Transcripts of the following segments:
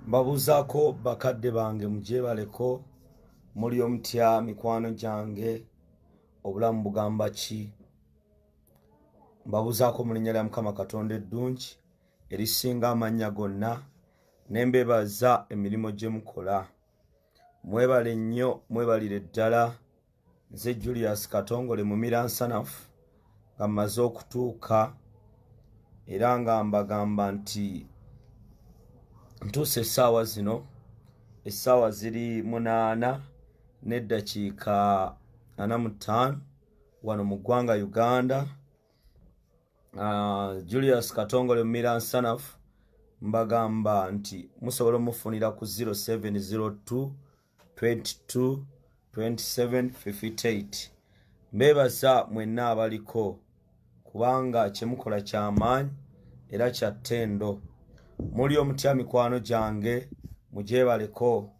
Mbabuzaako bakadde bange mugyebaleko muli omutya mikwano gyange obulamu bugamba ki? Mbabuzaako mu linnya lya Mukama Katonda eddungi erisinga amannya gonna, ne mbebaza emirimu gye mukola. Mwebale nnyo, mwebalire ddala. Nze Julius Katongole mumira nsanafu nga mmaze okutuuka era nga mbagamba nti ntuuse essaawa zino, essaawa ziri 8:45 wano mu ggwanga Uganda. Julius Katongole mumira nsanafu mbagamba nti musobola omufunira ku 0702 22 27 58. Mbebaza mwenna abaliko kubanga kyemukola ky'amaanyi era kya ttendo. Muli omutya mikwano gyange mugyebaleko.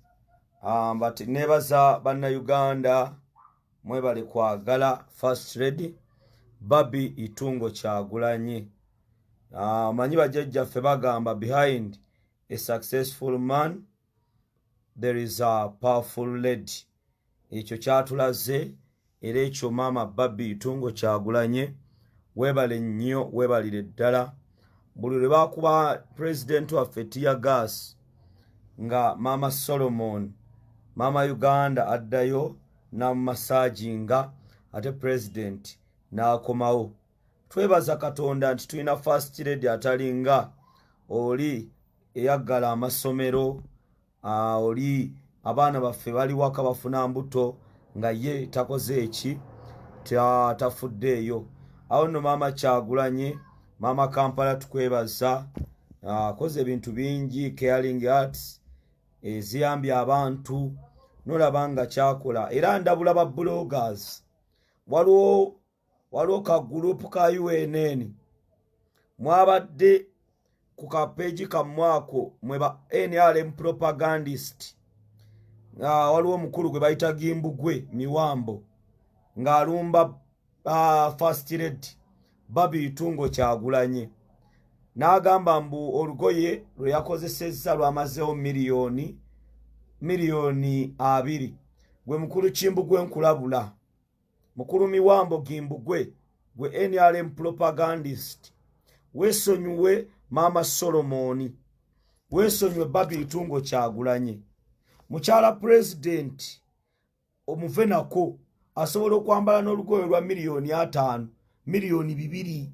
Nebaza bannayuganda mwebale kwagala First Lady Babi Itungo Kyagulanyi. Manyi bajjajjaffe bagamba behind a successful man there is a powerful lady. Ekyo kyatulaze era ekyo maama Babi Itungo Kyagulanyi webale nnyo, webalire ddala. Buli lwe bakuba president waffe tear gas nga Mama Solomon, Mama Uganda addayo n'amumasaaginga ate president n'akomawo. Twebaza Katonda nti tulina First Lady atalinga oli eyaggala amasomero, oli abaana baffe bali waka bafuna mbuto nga ye takoze eki, tafuddeeyo. Awo nno Maama Kyagulanyi, Mama Kampala tukwebaza, akoze ebintu bingi, caring arts eziyambye abantu, nolaba nga kyakola. Era ndabula ba bloggers, waliwo ka group ka UNN mwabadde ku kapeji kammwako mwe ba NRM propagandist. Waliwo omukulu gwe bayita Gimbugwe Miwambo ng'alumba First Lady Babi Itungo Kyagulanyi. N'agamba mbu olugoye lwe yakozesezza lwamazeewo miliyoni 2. Gwe mukulu Kimbugwe nkulabula. Mukulu Miwambo Gimbugwe gwe NRM propagandist. Weesonyiwe Mama Solomon. Weesonyiwe Babi Itungo Kyagulanyi. Mukyala president omuve nako asobola okwambala n'olugoye lwa $5 miliyoni 2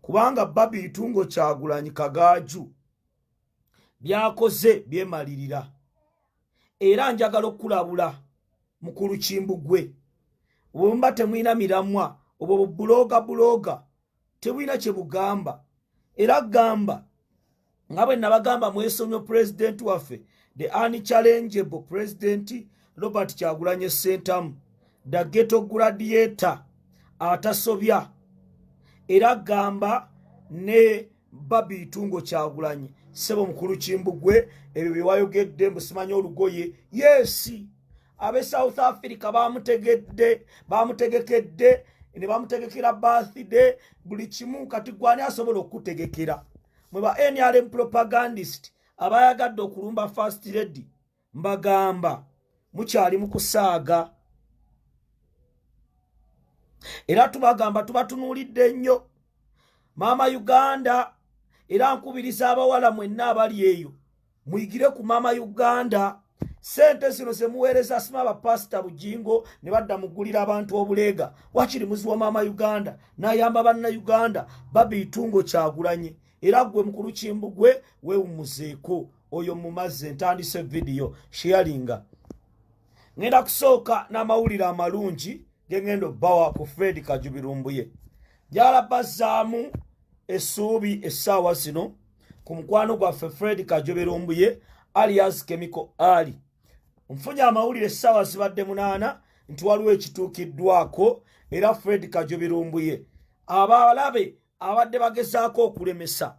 kubanga Babi Itungo Kyagulanyi kagaaju byakoze byemalirira. Era njagala okulabula mukulu Kimbugwe, bwemba temwina miramwa obwo buloga tebwina kye bugamba. Era gamba nga bwe nabagamba mwesonyo president waffe the unchallengeable president Robert Kyagulanyi Ssentamu, the ghetto gladiator atasobya. Era gamba ne Babi Itungo Kyagulanyi sebo mukulu Kimbugwe ebyo bye wayogedde mbusimanyi olugoye. Yes, abe South Africa bamutegekedde ne bamutegekera birthday buli kimu. Kati gwani asobola okutegekera? Mwe ba NRM propagandist abayagadde okulumba First Lady mbagamba mukyali mu kusaaga. Era tubagamba tubatunuulidde nnyo Mama Uganda. Era nkubiriza abawala mwenna abali eyo muyigire ku Mama Uganda. Sente zino zemuweereza asima abapasita bujingo ne badda mugulira abantu obuleega. Wakiri muzi wa Mama Uganda n'ayamba banna Uganda Babi Itungo Kyagulanyi. Era gwe mukulu Kimbugwe weewumuzeeko oyo mumaze. Ntandise video sharinga. Ngenda kusooka n'amawulire amalungi gengendo bawa ku Fred Kajubi Lumbuye. Jala bazaamu essuubi essaawa zino ku mukwano gwaffe Fred Kajubi Lumbuye alias Chemical Ali. Nfunye amawulire essaawa zibadde 8 nti waliwo ekituukiddwako era Fred Kajubi Lumbuye abalabe abadde bagezaako okulemesa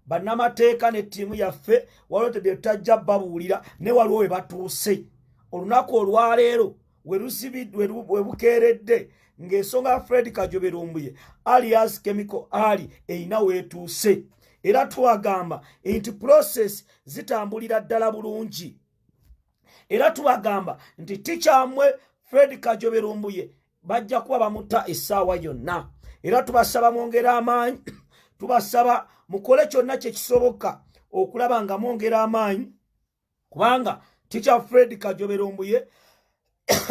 bannamateeka ne ttiimu yaffe waliwo tebye tutajja babuulira ne waliwo we batuuse. Olunaku olwaleero we bukeeredde ng'ensonga Fred Kajubi Lumbuye alias Chemical Ali eyina weetuuse. era tubagamba nti process zitambulira ddala bulungi. Era tubagamba nti teacher mwe Fred Kajobe Lumbuye bajja kuba bamutta essaawa yonna. Era tubasaba mwongera amaanyi, tubasaba mukole kyonna kye kisoboka okulaba nga mwongera amaanyi, kubanga teacher Fred Kajobe Lumbuye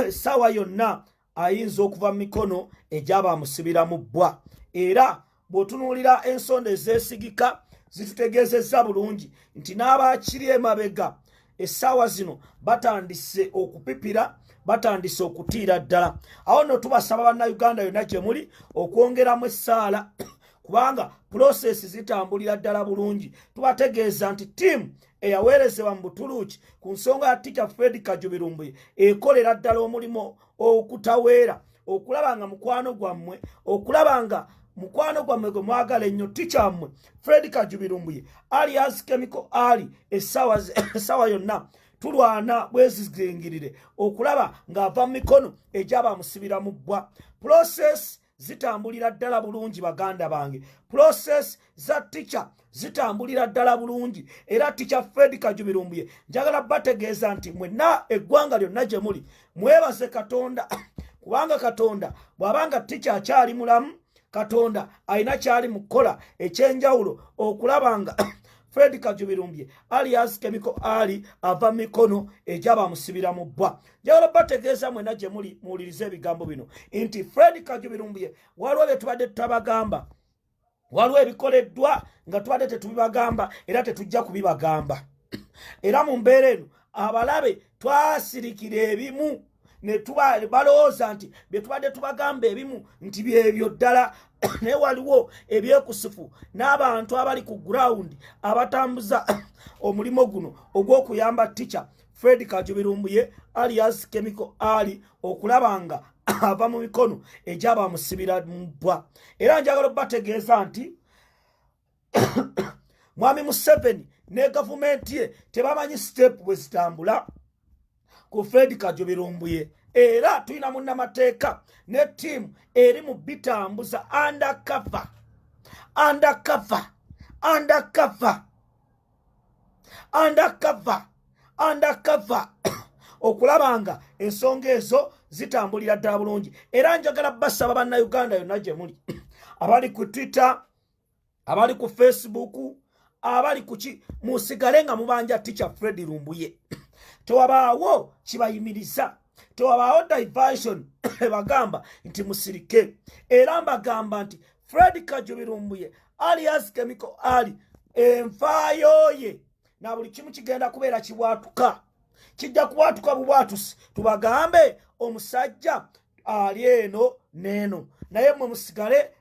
essaawa yonna ayinza okuva mu mikono egy'abamusibira mu bbwa. Era bw'otunuulira ensonda ezeesigika zitutegeezezza bulungi nti n'abakiri emabega essaawa zino batandise okupipira, batandise okutiira ddala. Awo nno tubasaba bannayuganda yonna gye muli okwongeramu essaala kubanga process zitambulira ddala bulungi. Tubategeeza nti ttiimu eyaweerezebwa mu Butuluuki ku nsonga ya teacher Fred Kajobe Lumbuye ekolera ddala omulimu okutaweera, okulaba nga mukwano gwammwe, okulaba nga mukwano gwammwe gwe mwagala ennyo teacher mmwe Fred Kajobe Lumbuye alias Chemical Ali essaawa yonna tulwana bwezizingirire okulaba ng'ava mu mikono egy'abamusibira mu bbwa. Process zitambulira ddala bulungi baganda bange. Process za teacher zitambulira ddala bulungi. Era teacher Fred Kajobe Lumbuye njagala bategeeza nti mwenna eggwanga lyonna gye muli mwebaze Katonda kubanga Katonda bw'abanga teacher akyali mulamu, Katonda alina kyali mukola ekyenjawulo okulaba nga Fred Kajobe Lumbuye alias Chemical Ali ava mu mikono egy'abamusibira mu bbwa. Njagala bategeeza mwenna gye muli muwulirize ebigambo bino nti Fred Kajobe Lumbuye waliwo bye tubadde tutabagamba, waliwo ebikoleddwa nga tubadde tetubibagamba era tetujja kubibagamba. Era mu mbeera eno abalabe twasirikira ebimu ne balowooza nti bye tubadde tubagamba ebimu nti byebyo ddala. Naye waliwo ebyekusifu n'abantu abali ku ground abatambuza omulimu guno ogw'okuyamba teacher Fred Kajobe Lumbuye alias Chemical Ali okulaba nga ava mu mikono egy'abamusibira mu bbwa. Era njagala bategeeza nti Mwami Museveni ne gavumenti ye tebamanyi step bwe zitambula ku Fred Kajobe Lumbuye. Era tulina munnamateeka ne team eri mu bitambuza undercover okulaba nga ensonga ezo zitambulira ddala bulungi. Era njagala basaba bannayuganda yonna gye muli abali ku Twitter, abali ku Facebook, abali kuki musigale nga mubanja teacher Fred Lumbuye. Tewabaawo kibayimiriza, tewabaawo diversion bagamba nti musirike. Era mbagamba nti Fred Kajobe Lumbuye alias Chemical Ali enfaayo ye na buli kimu kigenda kubeera kibwatuka, kijja kubwatuka bubwatusi. Tubagambe omusajja ali eno neeno, naye mwe musigale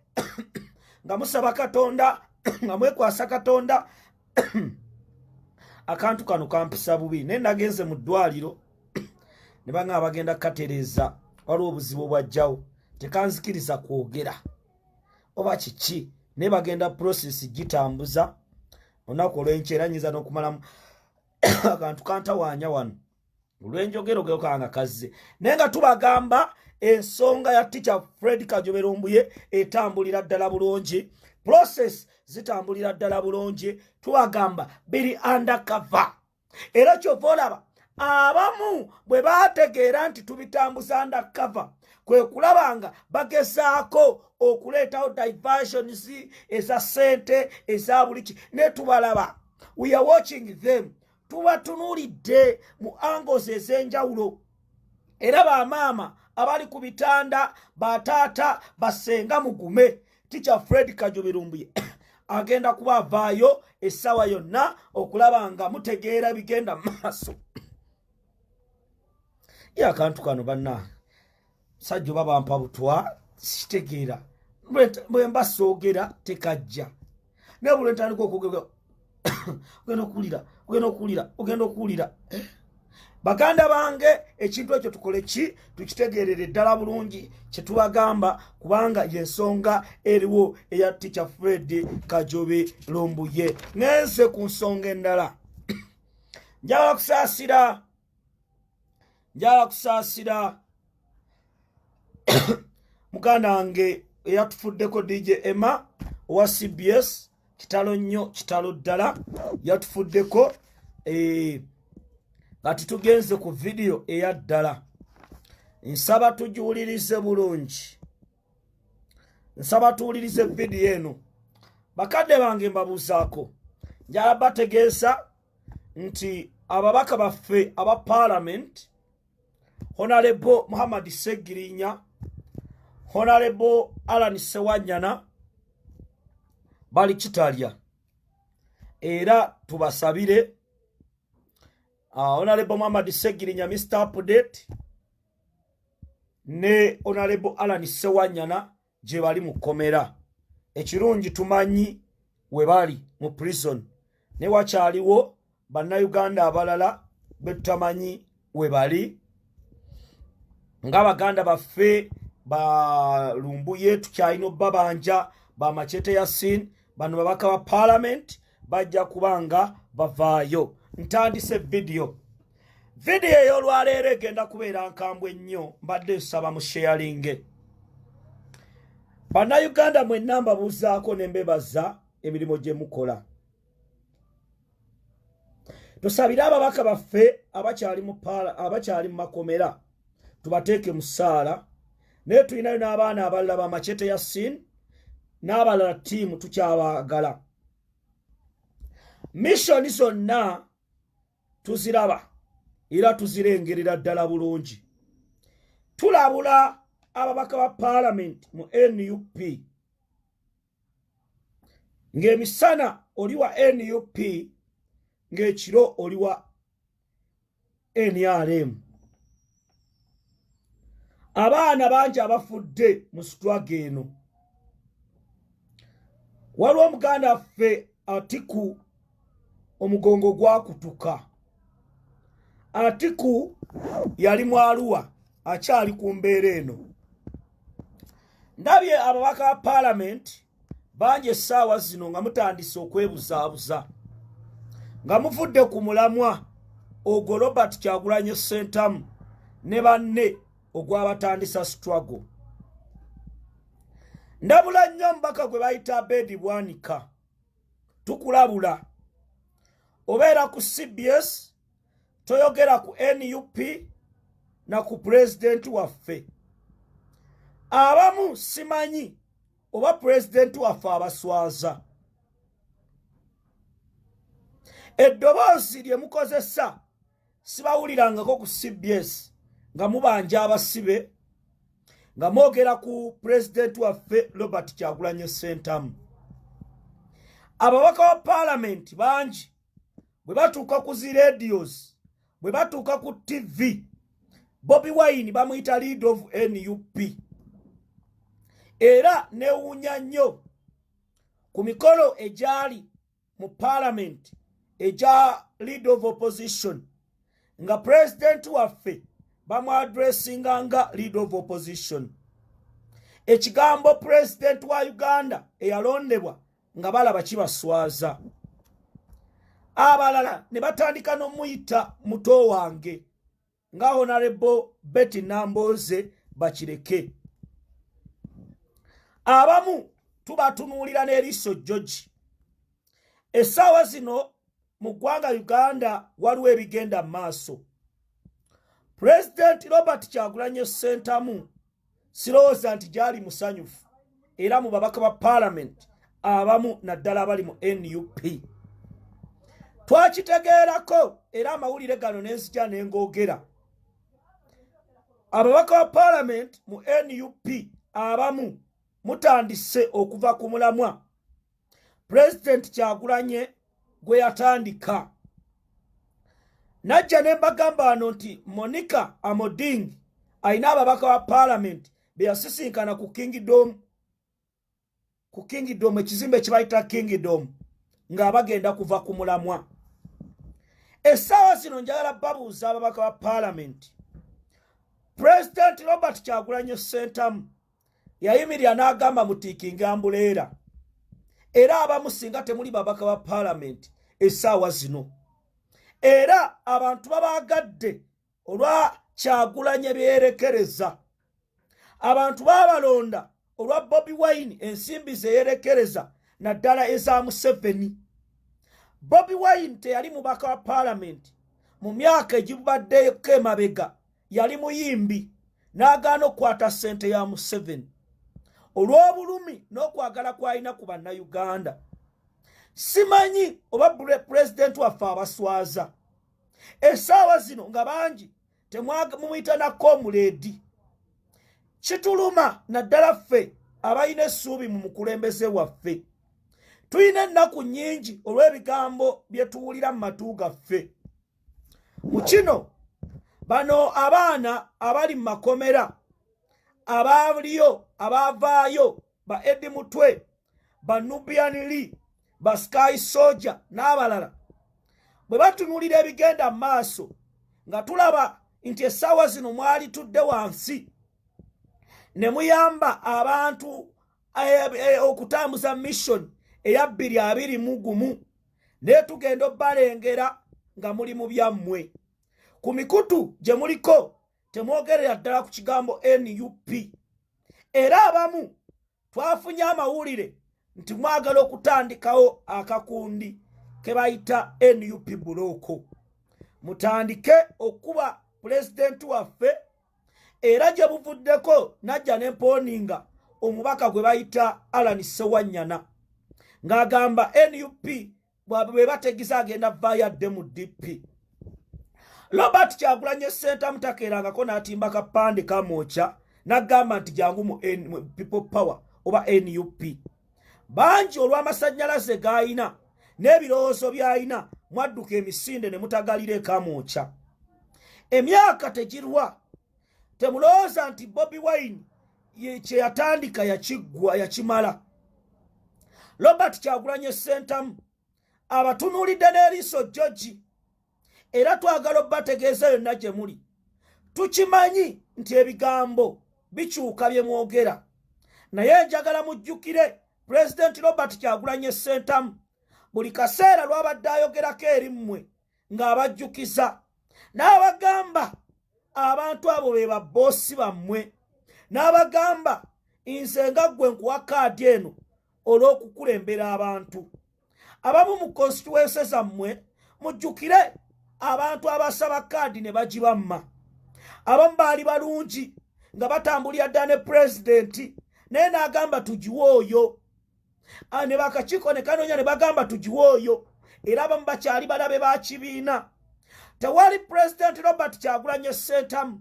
nga musaba Katonda nga mwekwasa Katonda. Akantu kano kampisa bubi, naye nagenze mu ddwaliro ne banga bagenda katereza, waliwo obuzibu bwajjawo tekanzikiriza kwogera oba kiki, naye bagenda process gitambuza olunaku olw'enkyera nyinza n'okumalamu akantu kantawaanya wano olw'enjogero gekanga kazze. Naye nga tubagamba ensonga ya teacher Fred Kajobe Lumbuye etambulira ddala bulungi, process zitambulira ddala bulungi, tubagamba biri undercover. Era kyova olaba abamu bwe bategeera nti tubitambuza undercover kwe kulabanga bagezaako okuleetawo diversions eza ssente eza buliki, ne tubalaba, we are watching them, tubatunuulidde mu angles ez'enjawulo. Era bamaama abali ku bitanda, bataata, basenga mugume, teacher Fred Kajobe Lumbuye agenda kubavaayo essaawa yonna okulaba nga mutegeera bigenda maaso. Ya akantu kano banna sajja babampa butwa sitegeera bwe mbasoogera tekajja ne bule ntandika okugega ogenda okuwulira baganda bange. Ekintu ekyo tukole ki? Tukitegeerere ddala bulungi kye tubagamba, kubanga yensonga eriwo eya teacher Fred Kajobe Lumbuye. Ngenze ku nsonga endala, njagala kusaasira muganda wange eyatufuddeko DJ Emma owa CBS kitalo nnyo kitalo ddala yatufuddeko kati tugenze ku video eya ddala nsaba tujiwulirize bulungi nsaba tuwulirize video eno bakadde bange mbabuuzaako njala bategeeza nti ababaka baffe aba parliament Honorable Muhammad Ssegirinya Honorable Alan Ssewanyana bali kitalya era tubasabire Honorable Muhammad Ssegirinya Mr. Update ne Honorable Alan Ssewanyana je bali mukomera ekirungi tumanyi we bali mu prison ne wakyaliwo bannayuganda abalala betutamanyi we bali nga baganda baffe ba Lumbuye tukyalina babanja ba machete ya sin bano babaka ba parliament bajja kubanga bavaayo ntandise video ey'olwaleero egenda kubeera nkambwe nnyo mbadde nsaba mu sharinge bannayuganda mwenna mbabuuzaako ne mbebaza emirimu gye mukola tusabire ababaka baffe abakyali mu makomera tubateeke mu ssaala naye tulinayo n'abaana abalala ba machete ya sin n'abalala ttiimu tukyabaagala missoni zonna tuziraba era tuzirengerera ddala bulungi tulabula ababaka ba parliament mu NUP ng'emisana oli wa NUP ng'ekiro oli wa NRM abaana bangi abafudde mu struggle eno waliwo omuganda waffe Atiku omugongo gwakutuka Atiku yali mu Arua akyali ku mbeera eno ndabye ababaka ba parliament bangi essaawa zino nga mutandise okwebuzaabuza nga muvudde ku mulamwa ogwo Robert Kyagulanyi Ssentamu ne banne ogwabatandisa struggle ndabula nnyo mbaka gwe bayita Abedi Bwanika tukulabula obeera ku CBS toyogera ku NUP na ku president waffe abamu simanyi oba president waffe abaswaza eddoboozi lye mukozesa sibawulirangako ku CBS nga mubanja abasibe nga mwogera ku president waffe Robert Kyagulanyi Ssentamu ababaka wa parliament bangi bwe batuuka ku zi radios bwe batuuka ku TV Bobi Wine bamuyita lead of NUP era newuunya nnyo ku mikolo egyali mu parliament eja lead of opposition nga president waffe bamwadressinga nga lead of opposition ekigambo president wa Uganda eyalondebwa nga balaba kibaswaza abalala ne batandika n'omuyita muto wange nga Honorable Betty Namboze bakireke abamu tubatunuulira n'eriiso George essaawa zino mu ggwanga Uganda waliwo ebigenda mu maaso President Robert Kyagulanyi Ssentamu sirowooza nti gyali musanyufu era mu babaka ba parliament abamu naddala abali mu NUP twakitegeerako era amawulire gano n'enzija n'engoogera ababaka ba parliament mu NUP abamu mutandise okuva ku mulamwa President Kyagulanyi gwe yatandika najja ne mbagamba wano nti Monica Amoding ayina ababaka ba parliament be yasisinkana ku Kingdom ekizimbe kibayita Kingdom nga bagenda kuva ku mulamwa essaawa zino njagala babuuza ababaka ba parliament President Robert Kyagulanyi Ssentamu yayimirira n'agamba mutiikinga ambuleera era abamu singa temuli babaka ba parliament essaawa zino era abantu babaagadde olwa Kyagulanyi byerekereza abantu babalonda olwa Bobi Wine ensimbi zeyerekereza naddala eza Museveni. Bobi Wine teyali mubaka wa parliament mu myaka egibaddeko emabega, yali muyimbi n'agaana okukwata ssente ya Museveni olw'obulumi n'okwagala kw'alina ku bannayuganda. Simanyi oba president waffe abaswaza essaawa zino nga bangi temumuyita na comrade. Kituluma naddala ffe abalina essuubi mu mukulembeze waffe. Tuyina ennaku nnyingi olw'ebigambo bye tuwulira mu matu gaffe. Mu kino bano abaana abali mu makomera abaaliyo abaavaayo ba Edi Mutwe, ba Nubian Lee, ba Sky Soldier n'abalala bwe batunulira ebigenda mu maaso nga tulaba nti essaawa zino mwali tudde wansi ne muyamba abantu okutambuza mission eya 221 ne tugenda obbalengera nga muli mu byammwe. Ku mikutu gye muliko temwogerera ddala ku kigambo NUP. Era abamu twafunye amawulire nti mwagala okutandikawo akakundi ke bayita NUP buloko. Mutandike okuba pulezidenti waffe, era gye buvuddeko najja n'empooninga omubaka gwe bayita Alan Sewanyana ng'agamba NUP bwe bategeza agenda vayadde mu DP. Robert Kyagulanyi Ssenta mutakeerangako n'atimba kapande kamwoca n'agamba nti jangu mu People Power oba NUP. Bangi olw'amasannyalaze g'ayina n'ebirowoozo by'ayina mwadduka emisinde ne mutagalira ekamwoca. Emyaka tegirwa, temulowooza nti Bobi Wine kye yatandika yakimala. Robert Kyagulanyi Ssenta abatunuulidde n'eriiso George, era twagala obbategeeza yonna gye muli. Tukimanyi nti ebigambo bikyuka bye mwogera, naye njagala mujjukire President Robert Kyagulanyi Ssenta buli kaseera lw'abadde ayogerako eri mmwe ng'abajjukiza n'abagamba abantu abo be babboosi bammwe, n'abagamba nze nga ggwe nkuwa kaadi eno olw'okukulembera abantu. Abamu mu constituency zammwe mujjukire abantu abasaba kaadi ne bagibamma. Abamu baali balungi nga batambulira ddala ne pulezidenti naye n'agamba tugiwe oyo, ne bakakiiko ne kanoonya ne bagamba tugiwe oyo, era abamu bakyali balabe ba kibiina. Tewali pulezidenti Robert Kyagulanyi Ssenta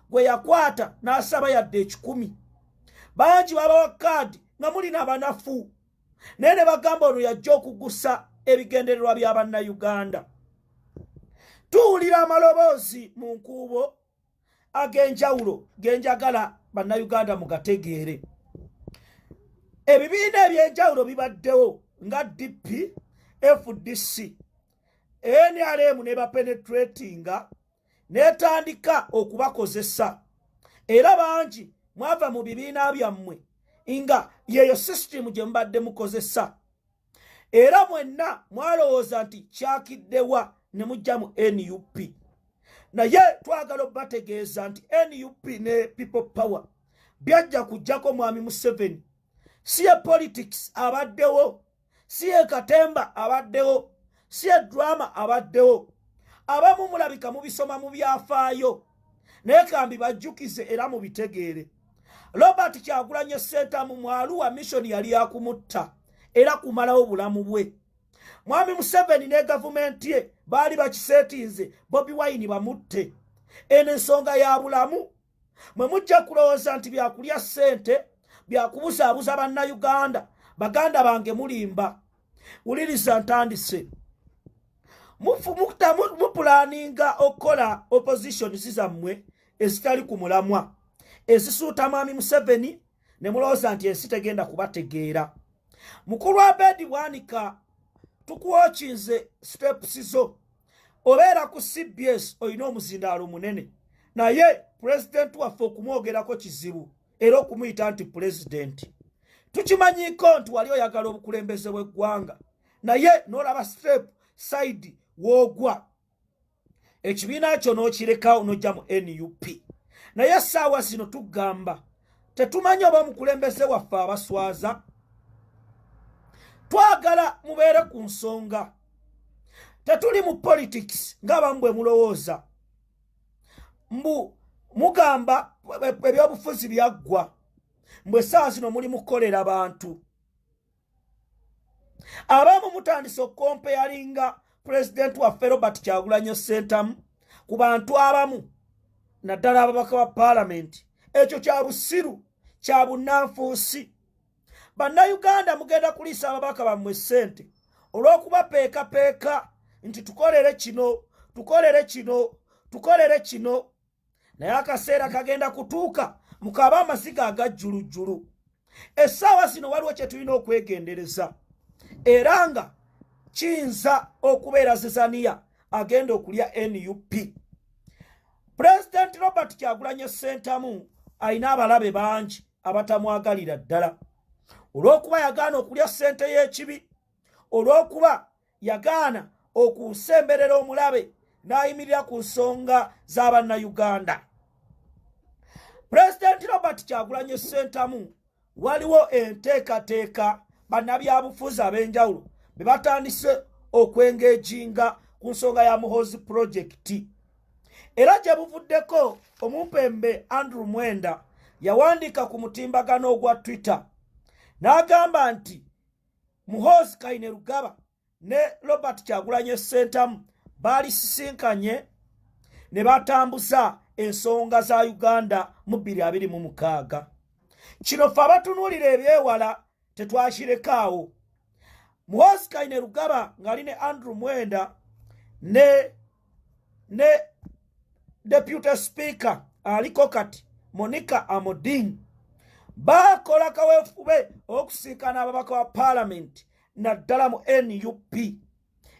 gwe yakwata n'asaba yadde 10. Bangi babawa kaadi nga muli n'abanafu naye ne bagamba ono yajja okugusa ebigendererwa bya bannayuganda. Tuwulira amaloboozi mu nkuubo ag'enjawulo ge njagala bannayuganda mugategeere. Ebibiina eby'enjawulo bibaddewo nga DP, FDC, NRM ne bapenetratinga n'etandika okubakozesa, era bangi mwava mu bibiina byammwe nga yeyo system gye mubadde mukozesa, era mwenna mwalowooza nti kyakiddewa ne mujja mu NUP. Naye twagala obbategeeza nti NUP ne People Power byajja kujjako mwami Museveni. Si ye politics abaddewo, si ye katemba abaddewo, si ye drama abaddewo. Abamu mulabika mubisoma mu byafaayo naye kambi bajjukize era mubitegeere. Robert Kyagulanyi Ssenta mu mwaluwa mission yali yakumutta era kumalawo bulamu bwe. Mwami Museveni ne gavumenti ye baali bakiseetinze Bobi Wine bamutte. Eno ensonga ya bulamu mwe mujja kulowooza nti byakulya ssente byakubusaabuza bannayuganda. Baganda bange mulimba. Wuliriza ntandise. Mupulaninga okukola opposition zizammwe ezitali ku mulamwa, ezisuuta mwami Museveni ne mulowooza nti ensi tegenda kubategeera. Mukulu Abedi Bwanika tukuwokinze steps zo. Obeera ku CBS olina omuzindaalo munene, naye pulezidenti waffe okumwogerako kizibu era okumuyita nti pulezidenti. Tukimanyiiko nti wali oyagala obukulembeze bw'eggwanga, naye n'olaba step side w'ogwa. Ekibiina kyo n'okirekawo n'ojja mu NUP. Naye essaawa zino tugamba tetumanyi oba omukulembeze waffe abaswaza. twagala mubeere ku nsonga. Tetuli mu politics ng'abamu bwe mulowooza. Mugamba ebyobufuzi byaggwa. Mbwe saa zino muli mukolera abantu. Abamu mutandise okompeyalinga President waffe Robert Kyagulanyi Ssentamu ku bantu abamu naddala ababaka ba Parliament. Ekyo kya busiru, kya bunnanfuusi. Bannayuganda mugenda kuliisa ababaka bammwe ssente olw'okubapeekapeeka nti tukolere kino, tukolere kino, tukolere kino. Naye akaseera kagenda kutuuka mukaba amasiga agajjulujjulu. Essaawa zino waliwo kye tulina okwegendereza. Era nga kiyinza okubeera Zezania agenda okulya NUP. President Robert Kyagulanyi Ssentamu alina abalabe bangi abatamwagalira ddala. Olw'okuba yagaana okulya ssente y'ekibi, olw'okuba yagaana okusemberera omulabe n'ayimirira ku nsonga z'Abannayuganda. President Robert Kyagulanyi Ssentamu waliwo enteekateeka bannabyabufuzi ab'enjawulo be batandise okwengejinga ku nsonga ya Muhoozi Project. Era gye buvuddeko omumpembe Andrew Mwenda yawandiika ku mutimbagano ogwa Twitter n'agamba nti Muhoozi Kainerugaba ne Robert Kyagulanyi Ssentamu baalisisinkanye ne batambuza ensonga za Uganda mu 2026. Kino ffe abatunuulira ebyewala tetwakirekawo. Muhoozi Kainerugaba ng'ali ne Andrew Mwenda ne Deputy Speaker aliko kati Monica Amoding bakola kaweefube okusinkana ababaka wa Parliament naddala mu NUP.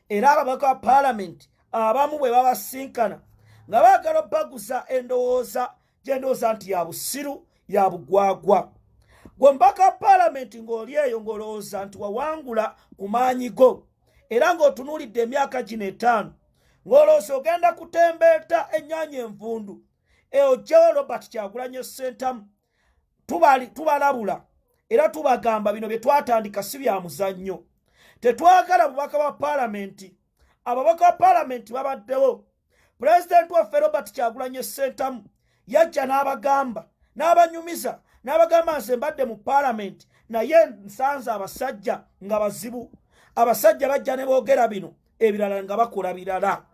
Era ababaka wa Parliament abamu bwe babasinkana nga baagala obbaguza endowooza gy'endowooza nti ya busiru, ya bugwagwa. Gwe mubaka wa Parliament ng'oli eyo ng'olowooza nti wawangula ku maanyi go, era ng'otunuulidde emyaka gino 5 ng'olowooza ogenda kutembeeta ennyaanya envundu. Ojjawo Robert Kyagulanyi Ssentamu tubalabula era tubagamba bino bye twatandika si bya muzannyo. Tetwagala bubaka bwa Parliament. Ababaka ba Parliament babaddewo. President waffe Robert Kyagulanyi Ssentamu yajja n'abagamba n'abanyumiza n'abagamba nze mbadde mu Parliament naye nsanze abasajja nga bazibu. Abasajja bajja ne boogera bino ebirala nga bakola birala.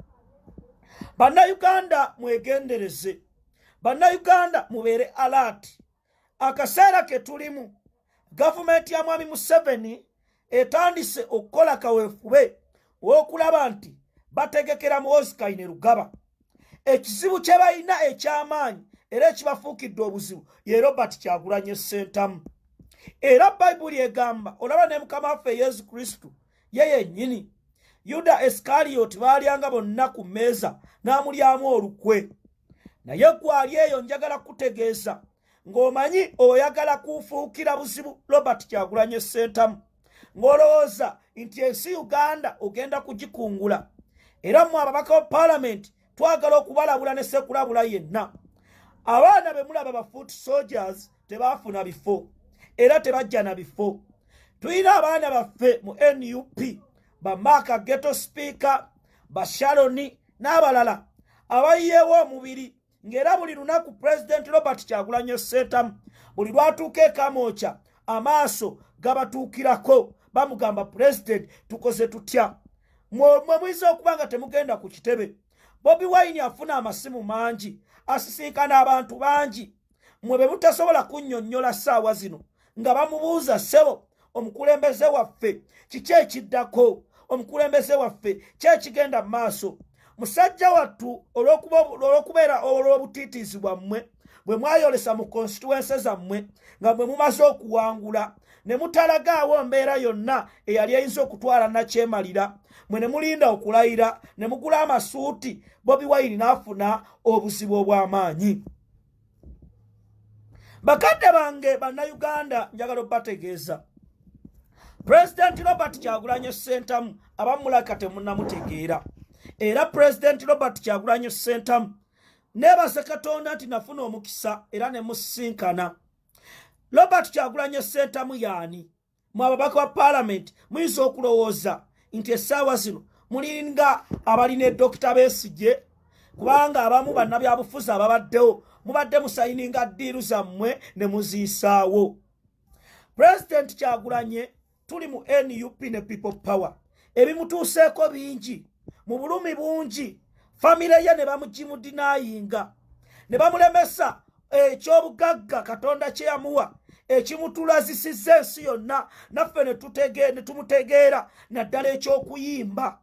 Bannayuganda mwegendereze. Bannayuganda mubeere alert. Akaseera ke tulimu gavumenti ya Mwami Museveni etandise okukola kaweefube w'okulaba nti bategekera Muhoozi Kainerugaba. Ekizibu kye balina eky'amaanyi era ekibafuukidde obuzibu ye Robert Kyagulanyi Ssentamu. Era Bayibuli egamba olaba ne Mukama waffe Yesu Kristo ye yennyini Yuda Iskariyoti baalyanga bonna ku mmeeza n'amulyamu olukwe. Naye gwali eyo njagala kutegeeza ng'omanyi oyagala kufuukira buzibu Robert Kyagulanyi Ssentamu, ng'olowooza nti ensi Uganda ogenda kugikungula. Era mu ababaka wa Parliament twagala okubalabula ne sekulabula yenna. Abaana be mulaba ba foot soldiers tebaafuna bifo era tebajja na bifo. Tulina abaana baffe mu NUP bamaka ghetto speaker Basharoni n'abalala abayiyeewo omubiri ng'era buli lunaku President Robert Kyagulanyi Ssentamu buli lwatuuka ekamooca amaaso gabatuukirako bamugamba President tukoze tutya. Mwe muyinza okuba nga temugenda ku kitebe. Bobi Wine afuna amasimu mangi asisinkana abantu bangi. Mwe be mutasobola kunnyonnyola ssaawa zino nga bamubuuza ssebo omukulembeze waffe kiki ekiddako, omukulembeze waffe ki ekigenda mu maaso. Musajja wattu olw'okubeera olw'obutiitiizi bwammwe bwe mwayolesa mu constituency zammwe nga bwe mumaze okuwangula ne mutalagaawo mbeera yonna eyali eyinza okutwala nakyemalira, mwe ne mulinda okulayira ne mugula amasuuti, Bobi Wine n'afuna obuzibu obw'amaanyi. Bakadde bange bannayuganda njagala obbategeeza President Robert Kyagulanyi Ssentamu abamulaka temunnamutegeera. Era President Robert Kyagulanyi Ssentamu neebaze Katonda nti nafuna omukisa era ne musinkana. Robert Kyagulanyi Ssentamu yaani? ababaka ba parliament muyinza okulowooza nti essaawa zino mulinga abalina Dr. Besigye kubanga abamu bannabyabufuzi ababaddewo mubadde musayininga ddiiru zammwe ne muziisaawo. President Kyagulanyi tuli mu NUP ne People Power ebimutuuseeko bingi mu bulumi bungi famire ye ne bamugimudinayinga ne bamulemesa ekyobugagga Katonda kye yamuwa ekimutulazisizza ensi yonna naffe ne tumutegeera naddala eky'okuyimba.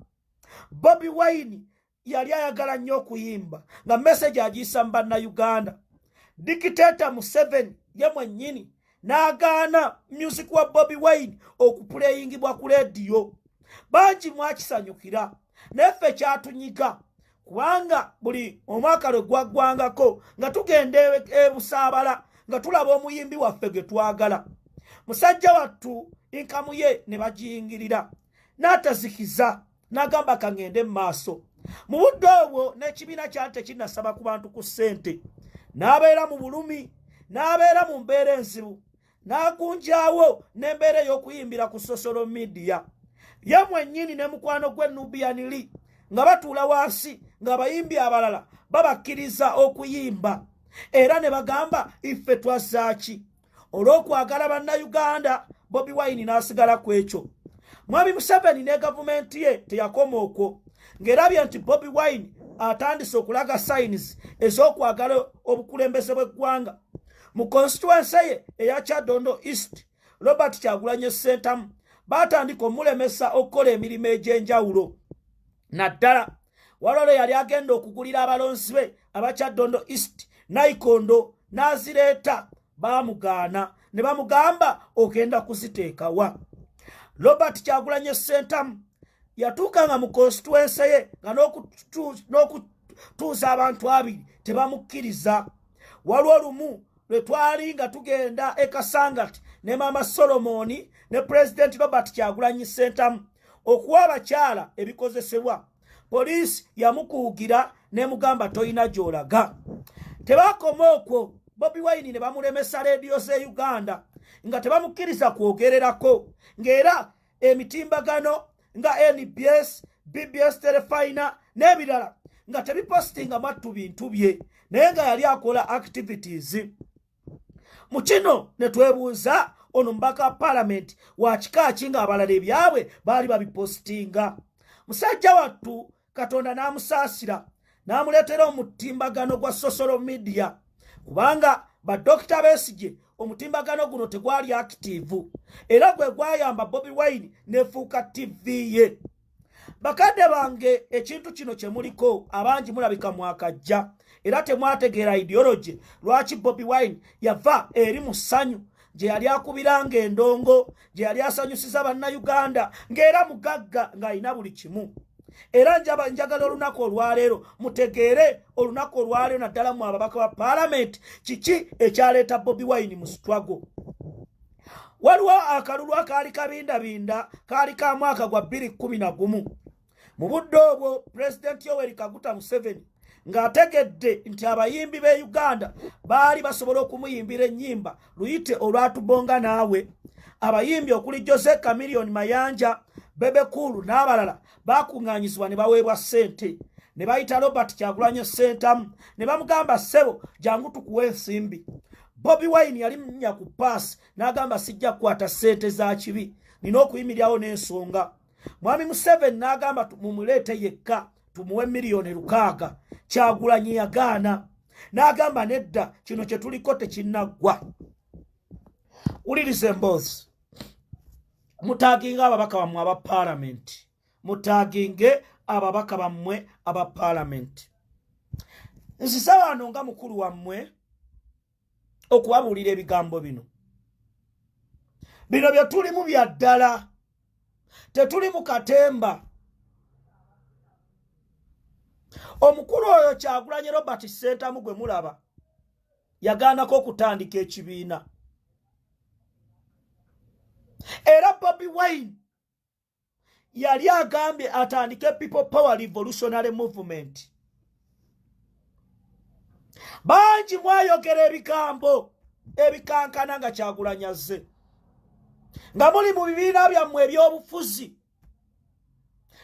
Bobi Wine yali ayagala nnyo okuyimba nga message agiyisa mu bannayuganda. Dictator Museveni ye mwennyini n'agaana music wa Bobi Wine okupuleyingibwa ku leediyo. Bangi mwakisanyukira neffe kyatunyiga kubanga buli omwaka lwe gwaggwangako nga tugenda ebusaabala nga tulaba omuyimbi waffe gwe twagala. Musajja wattu inkamu ye ne bagiyingirira n'atazikiza n'agamba kangende mu maaso. Mu budde obwo n'ekibiina kyali tekinnasaba ku bantu ku ssente n'abeera mu bulumi n'abeera mu mbeera enzibu n'agunjaawo n'embeera ey'okuyimbira ku social media. Ye mwennyini ne mukwano gwe Nubian Lee nga batuula wansi ng'abayimbi abalala babakkiriza okuyimba era ne bagamba iffe twazaaki. Olw'okwagala bannayuganda Bobi Wine n'asigala ku ekyo. Mwami Museveni ne gavumenti ye teyakoma okwo ng'erabye nti Bobi Wine atandise okulaga signs ez'okwagala obukulembeze bw'eggwanga. Mu constituency ye eya Kyaddondo East Robert Kyagulanyi Ssentamu batandika omulemesa okukola emirimu egy'enjawulo. Naddala Walole yali agenda okugulira abalonzi be aba Kyaddondo East Naikondo n'azireeta baamugaana ne bamugamba ogenda kuziteekawa. Robert Kyagulanyi Ssentamu yatuukanga mu constituency ye nga n'okutuuza abantu abiri tebamukkiriza. Waliwo lumu lwe twali nga tugenda e Kasangati ne Maama Solomoni ne President Robert Kyagulanyi Ssentamu okuwa abakyala ebikozesebwa. Poliisi yamukuugira n'emugamba toyina gy'olaga. Tebakoma okwo Bobi Wine ne bamulemesa leediyo z'e Uganda nga tebamukkiriza kwogererako ng'era emitimbagano nga NBS, BBS Telefina n'ebirala nga tebipostinga mattu bintu bye naye nga yali akola activities. Mu kino ne twebuuza ono mubaka parliament wa kika ki ng'abalala ebyabwe baali babipostinga. Musajja wattu Katonda n'amusaasira n'amuleetera omutimbagano gwa social media kubanga ba Dr. Besigye omutimbagano guno tegwali active era gwe gwayamba Bobi Wine nefuuka TV ye. Bakadde bange ekintu kino kye muliko abangi mulabika mwakajja era temwategeera ideology lwaki Bobi Wine yava eri mu ssanyu gye yali akubiranga endongo gye yali asanyusiza bannayuganda ng'era mugagga ng'alina buli kimu. Era njagala olunaku olwaleero mutegeere olunaku olwaleero naddala mu ababaka ba parliament kiki ekyaleeta Bobi Wine mu struggle. Waliwo akalulu akaali kabindabinda kaali ka mwaka gwa 2011. Mu budde obwo President Yoweri Kaguta Museveni ng'ategedde nti abayimbi b'e Uganda baali basobola okumuyimbira ennyimba luyite olwatubonga naawe. Abayimbi okuli Jose Chameleone Mayanja, Bebe Kulu n'abalala bakuŋŋaanyizibwa ne baweebwa ssente ne bayita Robert Kyagulanyi Ssentamu ne bamugamba ssebo jangu tukuwe ensimbi. Bobi Wine yali munnya ku paasi n'agamba sijja kukwata ssente za kibi nina okuyimirirawo n'ensonga. Mwami Museveni n'agamba mumuleete yekka tumuwe $600,000. Kyagulanyi yagaana n'agamba nedda kino kye tuliko tekinnaggwa. Wuliriza emboozi mutaaginga ababaka bammwe aba parliament. Mutaaginge ababaka bammwe aba parliament. Nziza wano nga mukulu wammwe okubabuulira ebigambo bino. Bino bye tulimu bya ddala. Tetuli mu katemba. Omukulu oyo Kyagulanyi Robert Ssentamu gwe mulaba yagaanako okutandika ekibiina. Era Bobi Wine yali agambye atandike People Power Revolutionary Movement. Bangi mwayogera ebigambo ebikankana nga Kyagulanyi azze. nga muli mu bibiina byammwe eby'obufuzi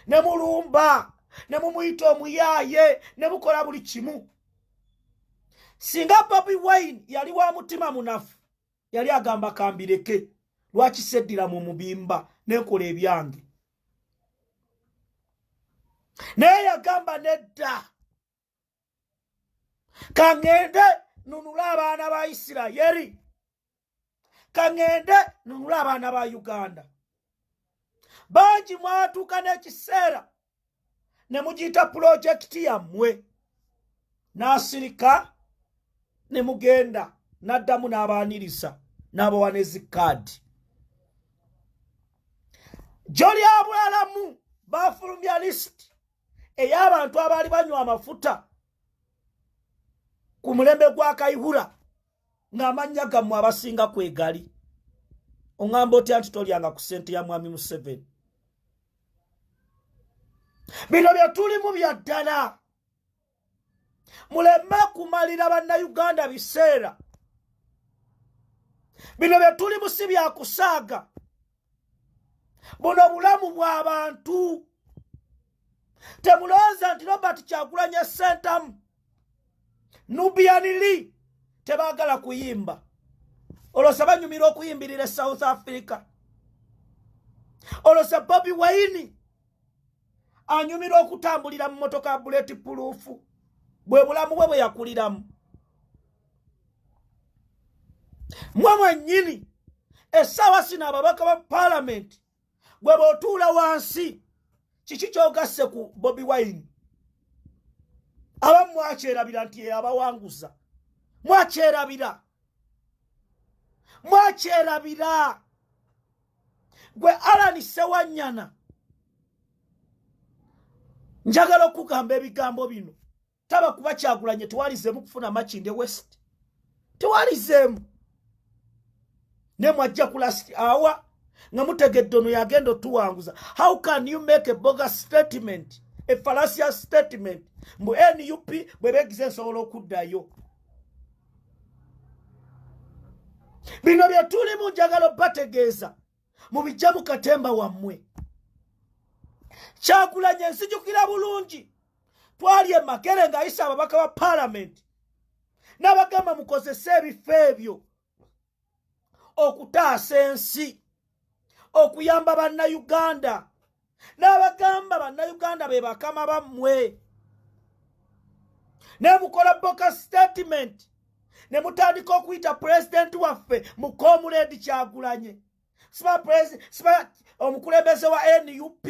ne mulumba ne mumuyita omuyaaye ne mukola buli kimu. Singa Bobi Wine yali wa mutima munafu yali agamba kambireke lwaki seddira mu mubimba nekola ebyange. Naye yagamba nedda, kangende nunula abaana ba Isirayiri, kangende nunula abaana ba Uganda. Bangi mwatuuka n'ekiseera ne mugiyita pulojekiti yammwe, n'asirika ne mugenda n'addamu n'abaaniriza n'abawa ne zikaadi. Joli abulalamu bafulumya lisiti ey'abantu abaali banywa amafuta ku mulembe gwa Kayihura ng'amannya gammwe abasinga kwegali. Oŋŋamba otya nti tolyanga ku ssente ya Mwami Museveni? Bino bye tulimu bya ddala. Muleme kumalira bannayuganda biseera. Bino bye tulimu si bya kusaaga. Buno bulamu bw'abantu. Temulowooza nti Robert Kyagulanyi Ssentamu Nubianili tebaagala kuyimba. Olose banyumira okuyimbirira South Africa. Olose Bobi Wine anyumira okutambulira mu motoka bulletproof. Bwe bulamu bwe yakuliramu. Mmwe mwennyini essaawa sino ababaka ba Parliament bwe bootuula wansi kiki kyogasse ku Bobi Wine? Abamu mwakyerabira nti ye abawanguza. Mwakyerabira. Gwe Alan Sewanyana njagala okugamba ebigambo bino. Taba kuba Kyagulanyi tewalizemu kufuna Makinde West. Tewalizemu. Ne mwajja ku last hour nga mutegedde ono yagenda otuwanguza. How can you make a bogus statement, a fallacious statement? Mbu NUP bwe beegize nsobola okuddayo. Bino bye tulimu njagala bategeeza mu bijja mu katemba wammwe. Kyagulanyi ensijukira bulungi. Twali e Makere ng'ayisa ababaka ba Parliament n'abagamba mukozese ebifo ebyo okutaasa ensi, okuyamba bannayuganda, n'abagamba bannayuganda be bakama bammwe. Ne mukola boka statement ne mutandika okuyita president waffe mu Comrade Kyagulanyi, siba omukulembeze wa NUP,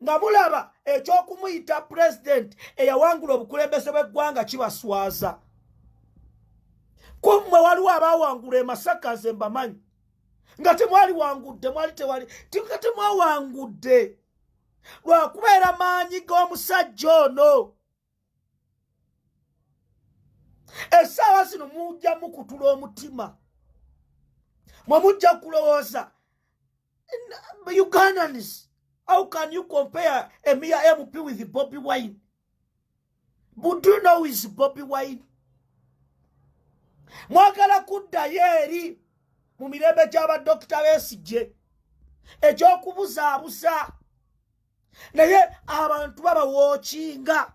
nga mulaba ekyokumuyita president eyawangula obukulembeze bw'eggwanga kibaswaza. Kummwe waliwo abawangula e Masaka nze mbamanyi. Nga temwali wangudde, mwali tewali. Nga temwawangudde. Lwakubeera maanyi g'omusajja ono. Essaawa zino mujja mukutula omutima. Mwe mujja kulowooza. Ugandans, how can you compare a mere MP with Bobi Wine? But do you know who is Bobi Wine? Mwagala kuddayo eri mu mirembe gy'abadokita Besigye eky'okubuzaabuza. Naye abantu babawookinga.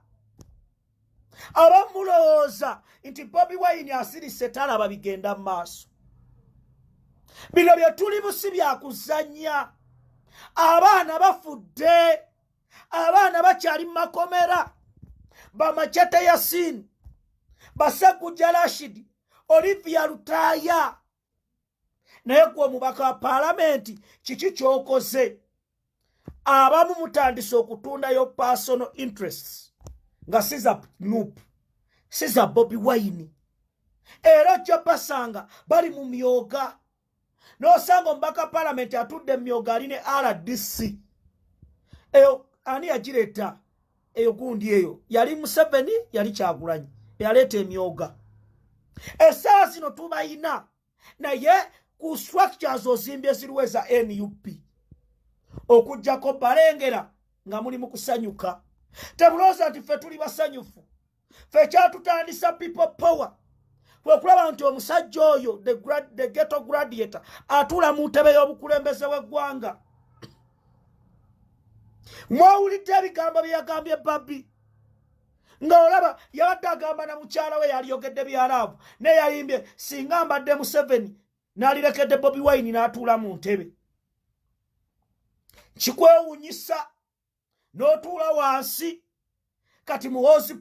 Abamulowooza nti Bobi Wine asirise talaba bigenda mu maaso. Bino bye tulimu si bya kuzannya. Abaana bafudde. Abaana bakyali mu makomera. Bamachete Yasin, Basekuja Rashid, Olivia Lutaya. Naye gwe omubaka wa Parliament kiki kyokoze? Abamu mutandise okutundayo personal interests nga siza NUP, siza Bobi Wine. Era ojja basanga bali mu myoga. N'osanga omubaka Parliament atudde mu myoga ali ne RDC. Eyo ani yagireeta? Eyo gundi eyo yali Museveni, yali Kyagulanyi yaleeta emyoga. Essaawa zino tubayina, naye ku structures ozimbye ziriweza NUP okujjako balengera nga muli mu kusanyuka. Temulowooza nti ffe tuli basanyufu. Ffe kyatutandisa people power kwe kulaba nti omusajja oyo the ghetto gladiator atula mu ntebe y'obukulembeze w'eggwanga. Mwawulidde ebigambo bye yagambye Babbi nga olaba yabadde agamba na mukyala we yaliyogedde byalaavu naye yayimbye singa mbadde Museveni n'alirekedde Bobi Wine n'atuula mu ntebe. Kikwewuunyisa n'otuula wansi kati Muhoozi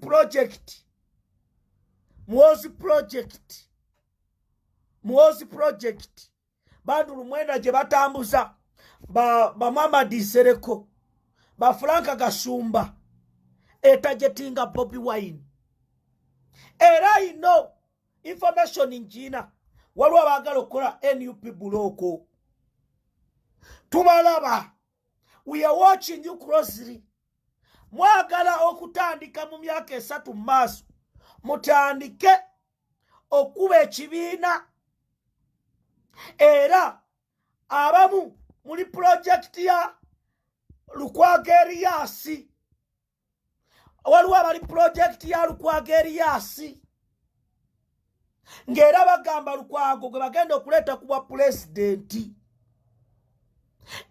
project Bandulu Mwenda gye batambuza ba Mamadi Sereko ba Franka Gasumba etajetinga Bobi Wine. Era ino information njina waliwo abaagala okukola NUP buloko. Tubalaba. We are watching you closely. Mwagala okutandika mu myaka 3 maaso. Mutandike okuba ekibiina. Era abamu muli project ya Lukwago Erias. Waliwo abali project ya Lukwago Erias. Ngera bagamba Lukwago gwe bagenda okuleeta kuba president.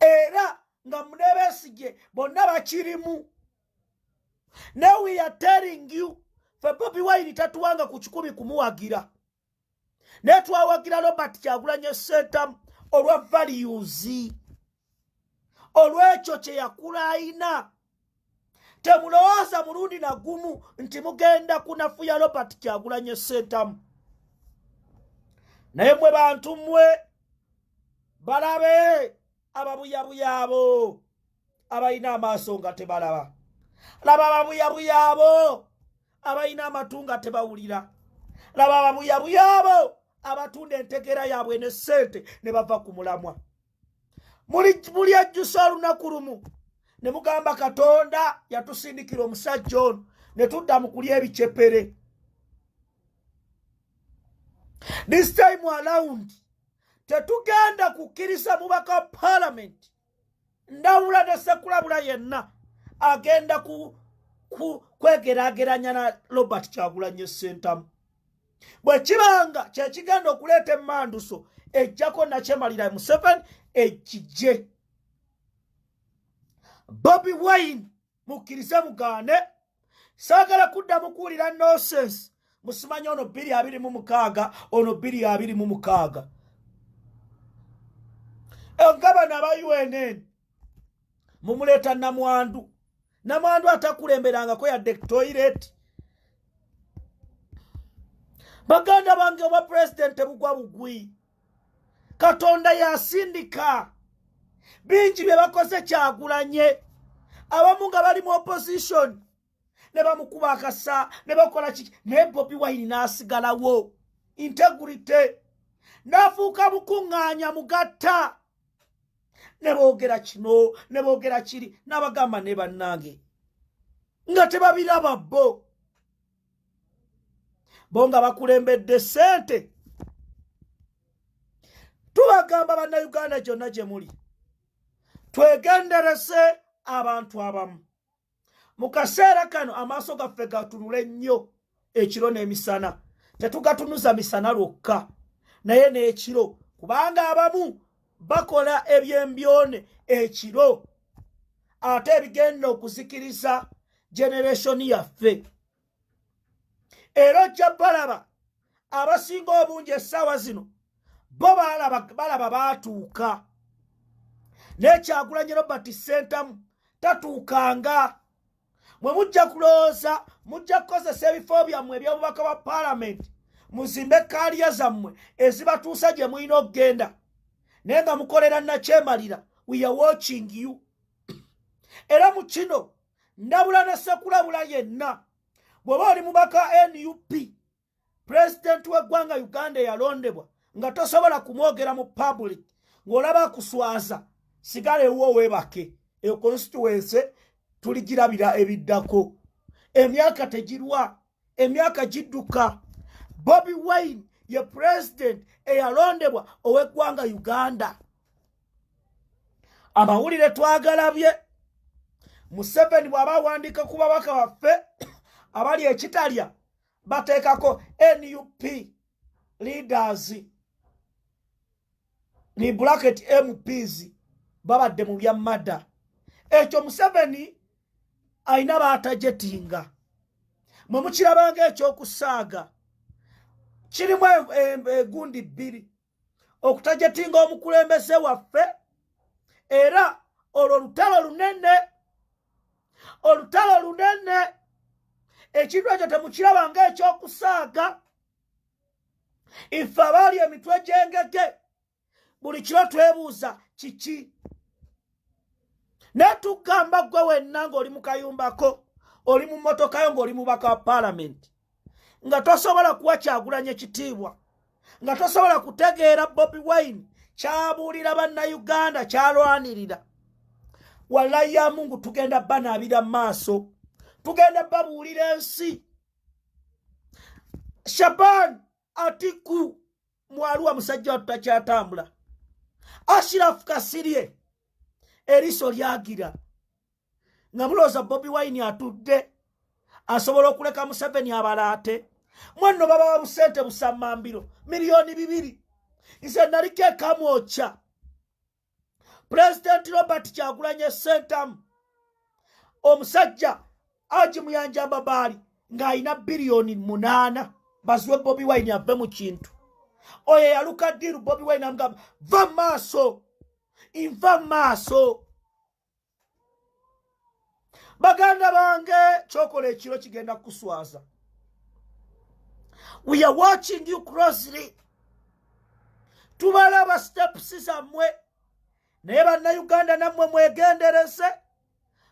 Era nga Munebesigye bonna bakirimu. Now we are telling you for Bobi Wine tatuwanga ku 10 kumuwagira. Ne twawagira Robert Kyagulanyi Ssentamu olwa values. Olwekyo kye yakula ayina. Temulowooza mulundi na gumu nti mugenda kunafuya Robert Kyagulanyi Ssentamu. Naye mwe bantu mmwe balabe ababuyabuya abo abayina amaaso nga tebalaba. Laba ababuyabuya abo abayina amatu nga tebawulira. Laba ababuyabuya abo abatunda entegera yaabwe ne ssente ne bava ku mulamwa. Muli ajjusa olunaku lumu ne mugamba Katonda yatusindikira omusajja ono ne tudda mu kulya ebicepere. This time around tetugenda kukkiriza mubaka parliament ndawula ne sekulabula yenna agenda kwegerageranya na Robert Kyagulanyi Ssentamu. Bwe kibanga kye kigenda okuleeta emmanduso ejjako nakyemalira Museveni ekije. Bobi Wine mukkirize mugaane saagala kuddamu kuwulira nonsense. Musimanyi ono 2026 ono 2026. Gavana ba UNN mumuleeta Namwandu. Namwandu atakulemberangako yadde toilet. Baganda bange oba president bugwa bugwi. Katonda yasindika. Bingi bye bakoze Kyagulanyi. Abamu nga bali mu opposition ne bamukuba akasa ne bakola kiki ne Bobi Wine n'asigalawo. Integrity. Nafuuka mukuŋŋaanya mugatta. Ne boogera kino ne boogera kiri n'abagamba ne bannange nga tebabiraba bo. Bonga bakulembedde ssente. Tubagamba bannayuganda gyonna gye muli twegenderese abantu abamu. Mu kaseera kano amaaso gaffe gatunule nnyo ekiro n'emisana. Tetugatunuza misana lwokka naye n'ekiro kubanga abamu bakola ebyembyone ekiro ate ebigenda okuzikiriza generation yaffe. Era ojja balaba abasinga obungi essaawa zino bo balaba baatuuka. Ne Kyagulanyi Robert Ssentamu tatuukanga. Mwe mujja kulowooza mujja kukozesa ebifo byammwe eby'obubaka bwa parliament muzimbe kaaliya zammwe ezibatuusa gye mulina okugenda naye nga mukolera nakyemalira. We are watching you. Era mu kino ndabula ne sekulabula yenna bw'oba oli mubaka NUP president w'eggwanga Uganda eyalondebwa nga tosobola kumwogera mu public ng'olaba akuswaza sigala ewuwo weebake. Eyo constituency tuligirabira ebiddako. Emyaka tegirwa, emyaka gidduka. Bobi Wine ye president eyalondebwa ow'eggwanga Uganda. Amawulire twagalabye. Museveni bw'aba awandiika ku babaka baffe abali ekitalya bateekako NUP leaders ni bracket MPs babadde mu bya mada ekyo Museveni ayina batajetinga mwe mukirabanga ekyokusaaga kirimu gundi bbiri okutajetinga omukulembeze waffe era olutalo lunene ekintu ekyo temukirabanga ekyokusaaga ife abaali emitwe gyengege buli kiro twebuuza kiki netugamba gwe wenna ng'oli mu kayumbako oli mu mmotokayo ng'oli mubaka wa paalamenti nga tosobola kuwa Kyagulanyi ekitiibwa nga tosobola kutegeera Bobi Wine kyabuulira bannayuganda kyalwanirira wallahi ya Mungu tugenda banaabira maaso tugenda babuulira ensi Shaban Atiku Mwaluwa musajja tutakyatambula Ashraf Kasirye eriso lyagira nga mulooza Bobi Wine atudde asobola okuleka Museveni abalaate mwanno baba wa busente busamambiro milioni 2 nze naliko ekamwoca President Robert Kyagulanyi Ssentamu omusajja aji muyanja babali nga ayina bilioni 8 bazwe Bobi Wine ave mu kintu oyo yaluka diru Bobi Wine amugamba va maaso inva maaso baganda bange chokola ekiro kigenda kuswaza. We are watching you closely. Tubalaba steps zammwe naye bannayuganda nammwe mwegendereze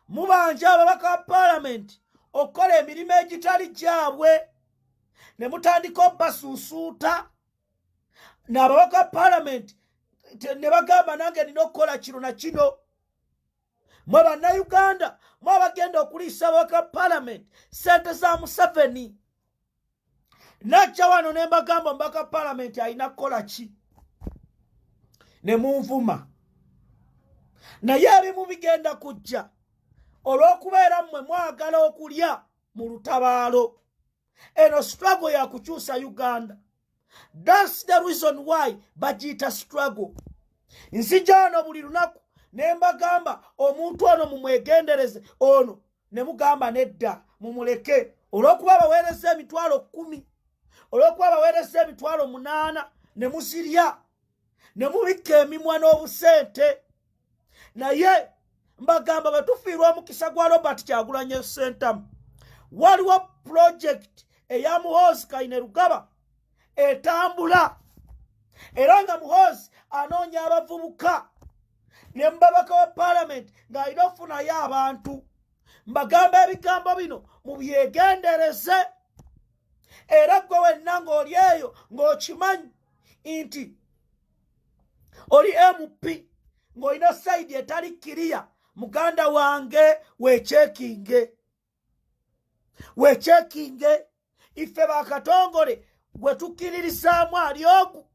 mubanja ababaka ba parliament okola emirimu egitali gyabwe ne mutandika obbasuusuuta n'ababaka ba parliament ne bagamba nange nina okukola kino na kino. Mwe bannayuganda mwe abagenda okuliisa ababaka ba parliament sente za Museveni najja wano ne mbagamba omubaka ba parliament alina kukola ki ne munvuma naye ebimu bigenda kujja olw'okubeera mmwe mwagala okulya mu lutabaalo. Eno struggle ya kukyusa Uganda. That's the reason why bagiyita struggle. Nzija wano buli lunaku ne mbagamba omuntu ono mumwegendereze ono ne mugamba nedda mumuleke olw'okuba baweereza emitwalo 10 olw'okuba baweereza emitwalo 8 ne musirya ne mubikka emimwa n'obusente. Naye mbagamba batufiirwa omukisa gwa Robert Kyagulanyi Ssentamu waliwo project eya Muhoozi Kainerugaba etambula era nga Muhoozi anoonya abavubuka ne mbabaka wa parliament ng'alina okufunayo abantu. Mbagamba ebigambo bino mubyegendereze era gwe wenna ng'oli eyo ng'okimanyi nti oli MP ng'olina sayidi etali kiriya muganda wange wechekinge ife bakatongole gwe tukkiririzaamu ali ogu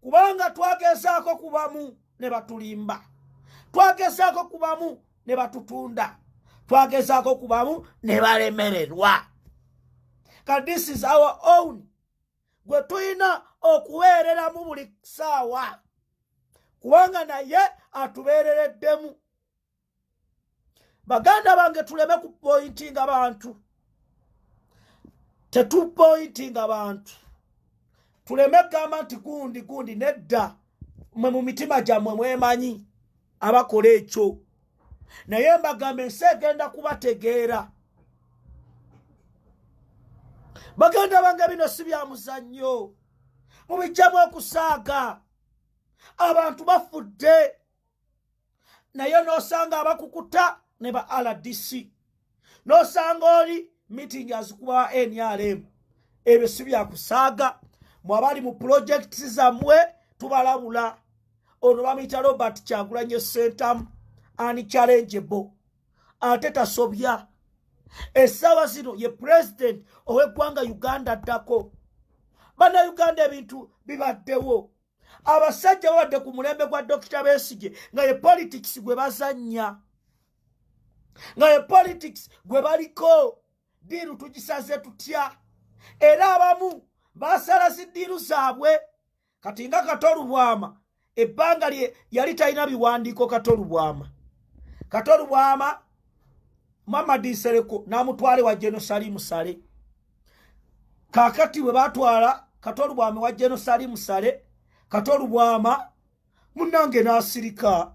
kubanga twagezaako kubamu ne batulimba twagezaako kubamu ne batutunda twagezaako kubamu ne balemererwa. This is our own gwe tuyina okuweereramu buli ssaawa kubanga naye atubeerereddemu. Baganda bange tuleme kupointinga bantu tetupointinga bantu tuleme gamba nti gundi nedda mwe mu mitima gyammwe mwemanyi abakola ekyo naye mbagambe ensi egenda kubategeera. Baganda bange bino si bya muzannyo mubijjamu okusaaga abantu bafudde naye n'osanga abakukuta ne ba RDC n'osanga oli meeting azikuba NRM. Ebyo si bya kusaaga mwabali mu projects zammwe tubalabula. Ono bamuyita Robert Kyagulanyi Ssentamu unchallengeable ate tasobya. Essaawa zino ye president ow'eggwanga Uganda addako. Bannayuganda ebintu bibaddewo abasajja babadde ku mulembe gwa Dr. Besigye nga ye politics gwe bazannya nga ye politics gwe baliko diru tugisaze tutya era abamu basala zidiru zaabwe kati nga Katolubwama ebbanga yali talina biwandiiko Katolubwama Mamadi Nsereko n'amutwale wa Jenosalimu Sale kakati bwe batwala Katolubwama wa Jenosalimu Sale Katolubwama munange n'asirika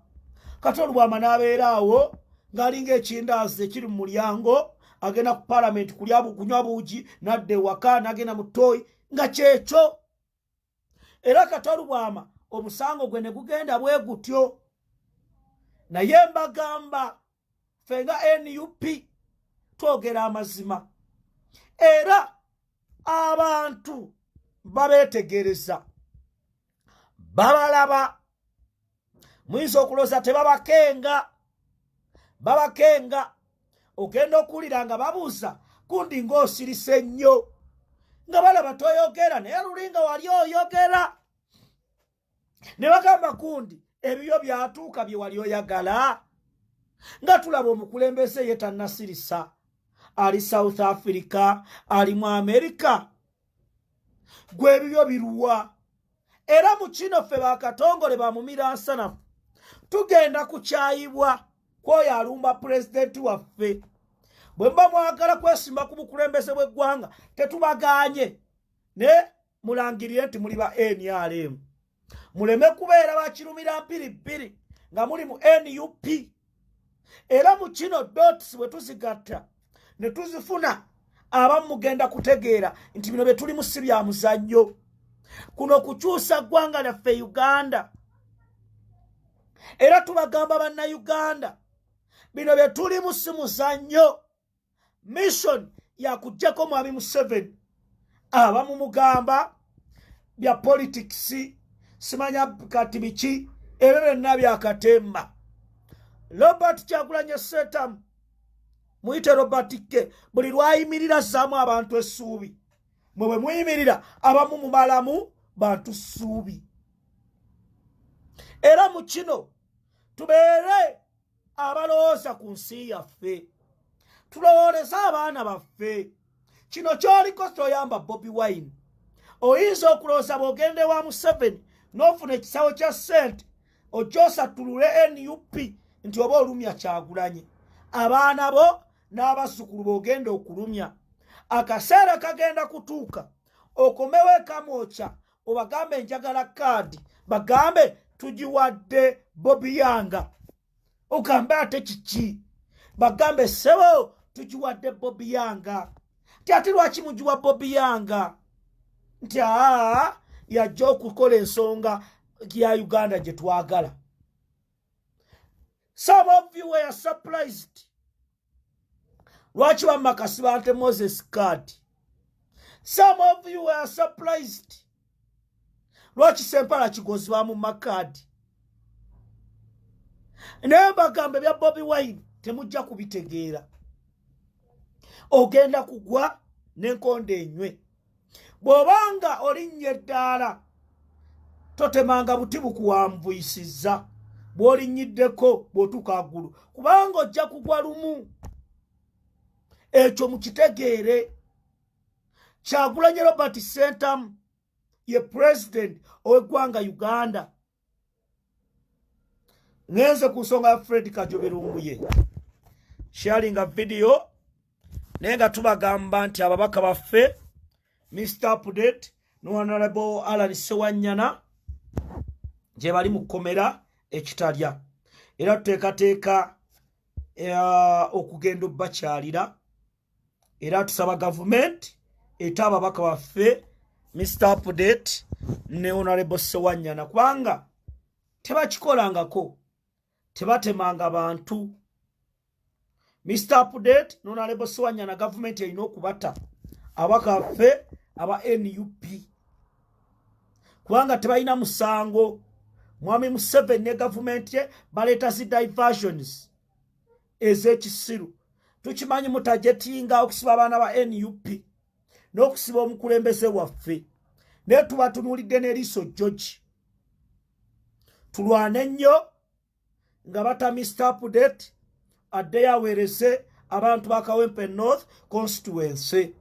Katolubwama n'abeeraawo ng'alinga ekindazi ekiri mu mulyango agenda ku parliament kunywa buugi nadde waka n'agenda mu ttooyi nga kyekyo era Katolubwama omusango gwe ne gugenda bwe gutyo naye mbagamba fenga NUP twogera amazima era abantu babeetegereza babalaba muyinza okulooza babakenga ogenda okuwulira nga babuuza kundi ng'osirise nnyo nga balaba toyogera naye lulinga wali oyogera ne bagamba kundi ebyo byatuuka bye wali oyagala nga tulaba omukulembeze ye tannasirisa ali South Africa ali mu America gwe ebyo biruwa era mu kino ffe bakatongole bamumira nsanafu tugenda kukyayibwa kwoyo alumba pulezidenti waffe bwe mba mwagala kwesimba ku bukulembeze bw'eggwanga tetubaganye ne mulangirire nti muli ba NRM muleme kubeera bakirumira mpirippiri nga muli mu NUP era mu kino dots bwe tuzigatta ne tuzifuna abamu mugenda kutegeera nti bino bye tulimu si bya muzannyo kuno kukyusa ggwanga lyaffe Uganda era tubagamba bannayuganda bino bye tulimu si muzannyo mission yakuggyako mwami Museveni abamu mugamba bya politics simanya kati biki ebyo byonna byakatemba Robert Kyagulanyi Ssentamu muyite Robert K buli lwayimirira zzaamu abantu essuubi mwe bwe muyimirira abamu mumalamu bantu ssuubi era mu kino tubeere abalowooza ku nsi yaffe tulowooleze abaana baffe kino kyoliko toyamba Bobi Wine oyinza okulowooza bw'ogende wa Museveni n'ofuna ekisawo kya ssente ojja osatulule NUP nti oba olumya Kyagulanyi abaana bo n'abazzukulu b'ogenda okulumya akaseera kagenda kutuuka okomewo ekamwokya obagambe njagala kaadi bagambe tugiwadde Bobi Yanga ogambe ate kiki bagambe sebo tugiwadde Bobi Yanga nti ate lwaki mugiwa Bobi Yanga nti yajja okukola ensonga ya Uganda gye twagala. Some of you were surprised lwaki bamakasi bante Moses card. Some of you were surprised lwaki Sempala Kigozi bamu makadi. Naye bagambe bya Bobi Wine temujja kubitegeera. Ogenda kugwa n'enkonde enywe. Bw'obanga olinnye eddaala totemanga buti bukuwanvuyisizza bw'olinnyiddeko bw'otuuka waggulu kubanga ojja kugwa lumu. Ekyo mukitegeere. Kyagulanyi Robert Ssentamu ye president ow'eggwanga Uganda. Ngenze ku nsonga ya Fred Kajobe Lumbuye sharing a video naye nga tubagamba nti ababaka baffe Mr. Update no Honorable Alan Sewanyana gye bali mu kkomera ekitalya era tuteekateeka okugenda obbakyalira era tusaba gavumenti eta ababaka baffe Mr. Update ne Honorable Sewanyana kubanga tebakikolangako tebatemanga bantu. Mr. Update no Honorable Sewanyana gavumenti erina okubata ababaka baffe aba NUP kubanga tebalina musango. Mwami Museveni ne gavumenti ye baleeta zi diversions ez'ekisiru. Tukimanyi mutajetinga okusiba abaana ba NUP n'okusiba omukulembeze waffe naye tubatunuulidde n'eriiso George. Tulwane nnyo nga bata Mr. Update addeyo aweereze abantu ba Kawempe North constituency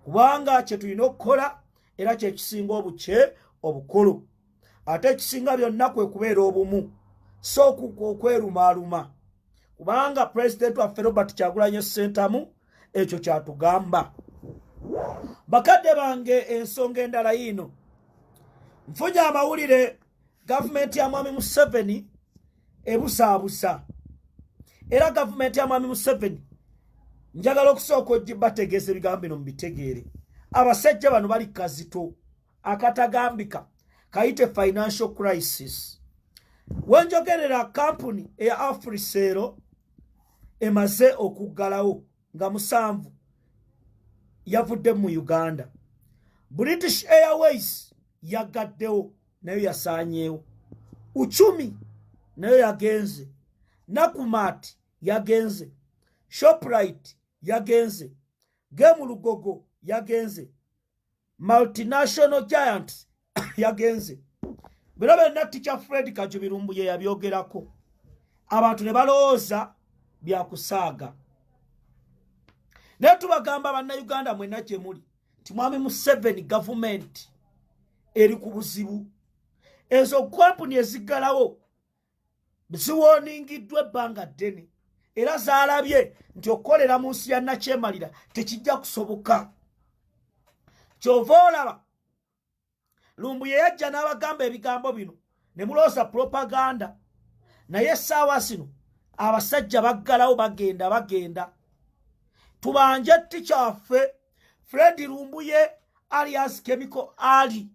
kubanga kye tulina okukola era kye kisinga obukye obukulu. Ate ekisinga byonna kwe kubeera obumu, so okwerumaaluma. Kubanga President waffe Robert Kyagulanyi Ssentamu ekyo kyatugamba. Bakadde bange, ensonga endala yino, nfunye amawulire gavumenti ya Mwami Museveni ebusaabusa. Era gavumenti ya Mwami Museveni njagala okusooka bategeeza ebigambo bino mubitegeere. Abasajja bano bali kazito akatagambika kayite financial crisis. Wenjogerera kampuni eya Afrisero emaze okuggalawo nga 7 yavudde mu Uganda. British Airways yagaddewo nayo yasaanyeewo. Uchumi nayo yagenze. Nakumatt yagenze. Shoprite yagenze. Gemulugogo yagenze. Multinational giants yagenze. Bino byonna Teacher Fred Kajubirumbuye yabyogerako. Abantu ne balowooza byakusaaga. Naye tubagamba bannayuganda mwenna gye muli nti Mwami Museveni gavumenti eri ku buzibu. Ezo kampuni eziggalawo ziwooningiddwa ebbanga ddene, era zaalabye nti okukolera mu nsi ya nakyemalira tekijja kusoboka. Kyova olaba Lumbuye yajja n'abagamba ebigambo bino ne mulooza propaganda, naye essaawa zino abasajja baggalawo bagenda. Tubanje Teacher waffe Fred Lumbuye alias Chemical Ali.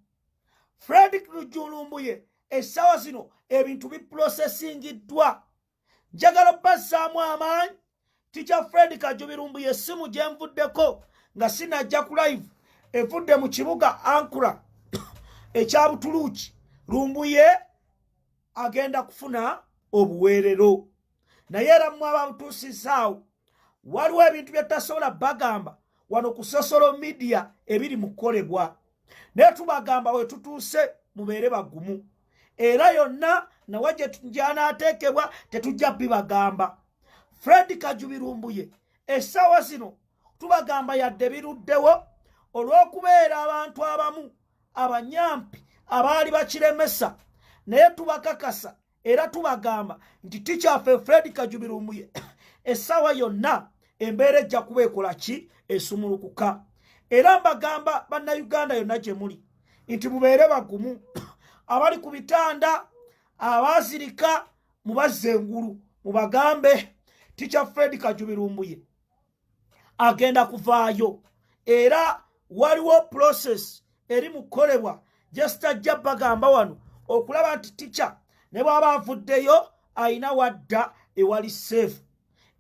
Fred Lumbuye essaawa zino ebintu biprocesingiddwa. Njagala bassaamu amaanyi Teacher Fred Kajubirumbuye essimu gye nvuddeko nga sinajja ku live evudde mu kibuga Ankara ekya Butuluki. Lumbuye agenda kufuna obuweerero. Naye era mmwe ababutuusizaawo waliwo ebintu bye tasobola bagamba wano ku social media ebiri mu kukolebwa. Naye tubagamba we tutuuse mubeere bagumu. Era yonna nawe gye anaateekebwa tetujja bibagamba. Fred Kajubirumbuye essaawa zino tubagamba yadde biruddewo olw'okubeera abantu abamu abanyampi abaali bakiremesa. Naye tubakakasa era tubagamba nti Teacher waffe Fred Kajubirumbuye essaawa yonna embeera ejja kuba ekola ki? Esumulukuka. Era mbagamba bannayuganda yonna gye muli nti mubeere bagumu. Abali ku bitanda abazirika mubazze engulu mubagambe Teacher Fred Kajubirumbuye agenda kuvaayo. Era waliwo process eri mu kukolebwa gye sitajja bagamba wano okulaba nti Teacher ne bw'aba avuddeyo ayina wadda ewali safe.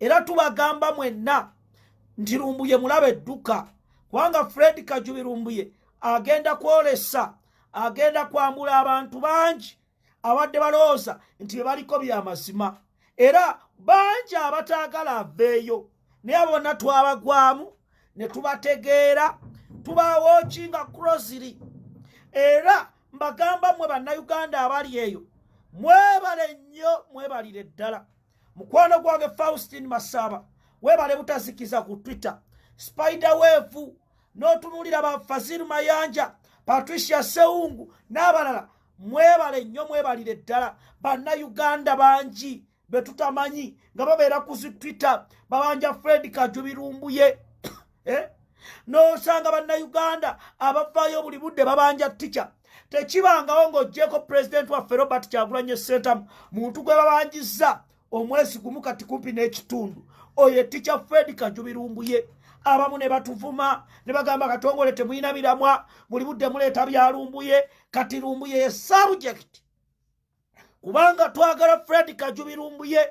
Era tubagamba mwenna nti Lumbuye mulaba edduka, kubanga Fred Kajubirumbuye agenda kwolesa, agenda kwambula abantu bangi abadde balowooza nti baliko by'amazima. Era bangi abataagala aveeyo, naye bonna twabagwamu ne tubategeera, tubawookinga closely. Era mbagamba mmwe bannayuganda abali eyo mwebale nnyo, mwebalire ddala. Mukwano gwange Faustin Masaba webale butazikiza ku Twitter, Spiderwave n'otunuulira ba Faziru Mayanja, Patricia Seungu n'abalala mwebale nnyo, mwebalire ddala. Bannayuganda bangi be tutamanyi nga babeera ku Twitter babanja Fred Kajubirumbuye. N'osanga bannayuganda abavaayo buli budde babanja Teacher. Tekibangawo ng'oggyeko President waffe Robert Kyagulanyi Ssentamu muntu gwe babanjizza omwezi gumu kati kumpi n'ekitundu, oyo Teacher Fred Kajubirumbuye. Abamu ne batuvuma ne bagamba Katongole temuyina miramwa, buli budde muleeta bya Lumbuye. Kati Lumbuye ye subject, kubanga twagala Fred Kajubirumbuye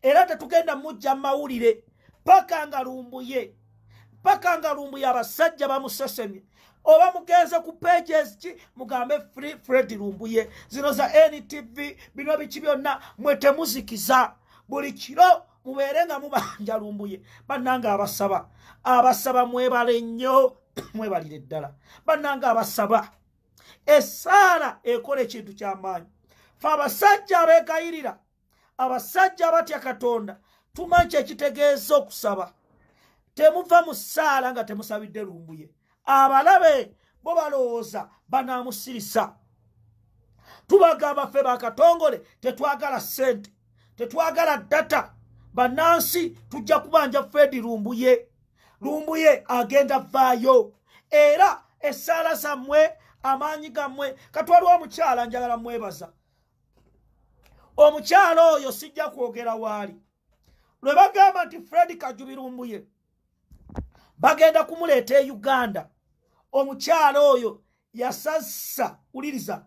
era tetugenda mujja mawulire paka nga Lumbuye abasajja bamusesemye. Oba mugenze ku pages ki mugambe Fred Lumbuye, zino za NTV, bino biki byonna mwe temuzikiza. Buli kiro mubeere nga mubanja Lumbuye. Bannanga abasaba mwebale nnyo, mwebalire ddala. Bannanga abasaba essaala ekola ekintu ky'amaanyi. Fe abasajja abeegayirira, abasajja abatya Katonda, tumanyi ekitegeeza okusaba. Temuva mu ssaala nga temusabidde Lumbuye. Abalabe bo balowooza banaamusirisa. Tubagamba ffe bakatongole tetwagala ssente, tetwagala data. Bannansi tujja kubanja Fred Lumbuye. Lumbuye agenda vaayo. Era essaala zammwe, amaanyi gammwe. Katwaliwo omukyala njagala mwebaza. Omukyala oyo sijja kwogera waali. Lwe bagamba nti Fred Kajubi Lumbuye bagenda kumuleeta e Uganda, omukyala oyo yasassa, uliriza,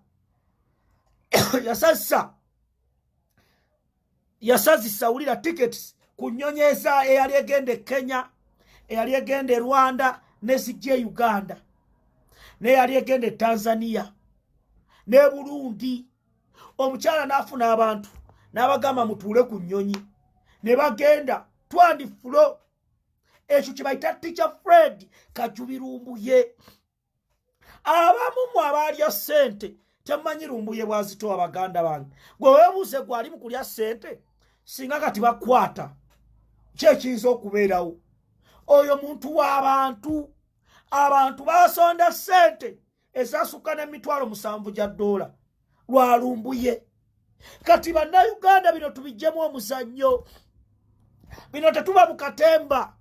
yasazisa ulira tickets ku nnyonyeeza eyali egenda e Kenya, eyali egenda e Rwanda, nezijja e Uganda, n'eyali egenda e Tanzania ne Burundi. Omukyala n'afuna abantu n'abagamba mutuule ku nnyonyi, ne bagenda twandifulo. Ekyo kye bayita Teacher Fred Kajubi Lumbuye. Abamu mu abalya ssente temumanyi Lumbuye bwazitowa baganda bange. Gwe weebuuze gwali mu kulya ssente singa kati bakwata ki ekiyinza okubeerawo? Oyo muntu w'abantu. Abantu basonda ssente ezasukka $7,000 gya dola lwa Lumbuye. Kati bannayuganda bino tubijjemu omuzannyo. Bino tetuba mu katemba.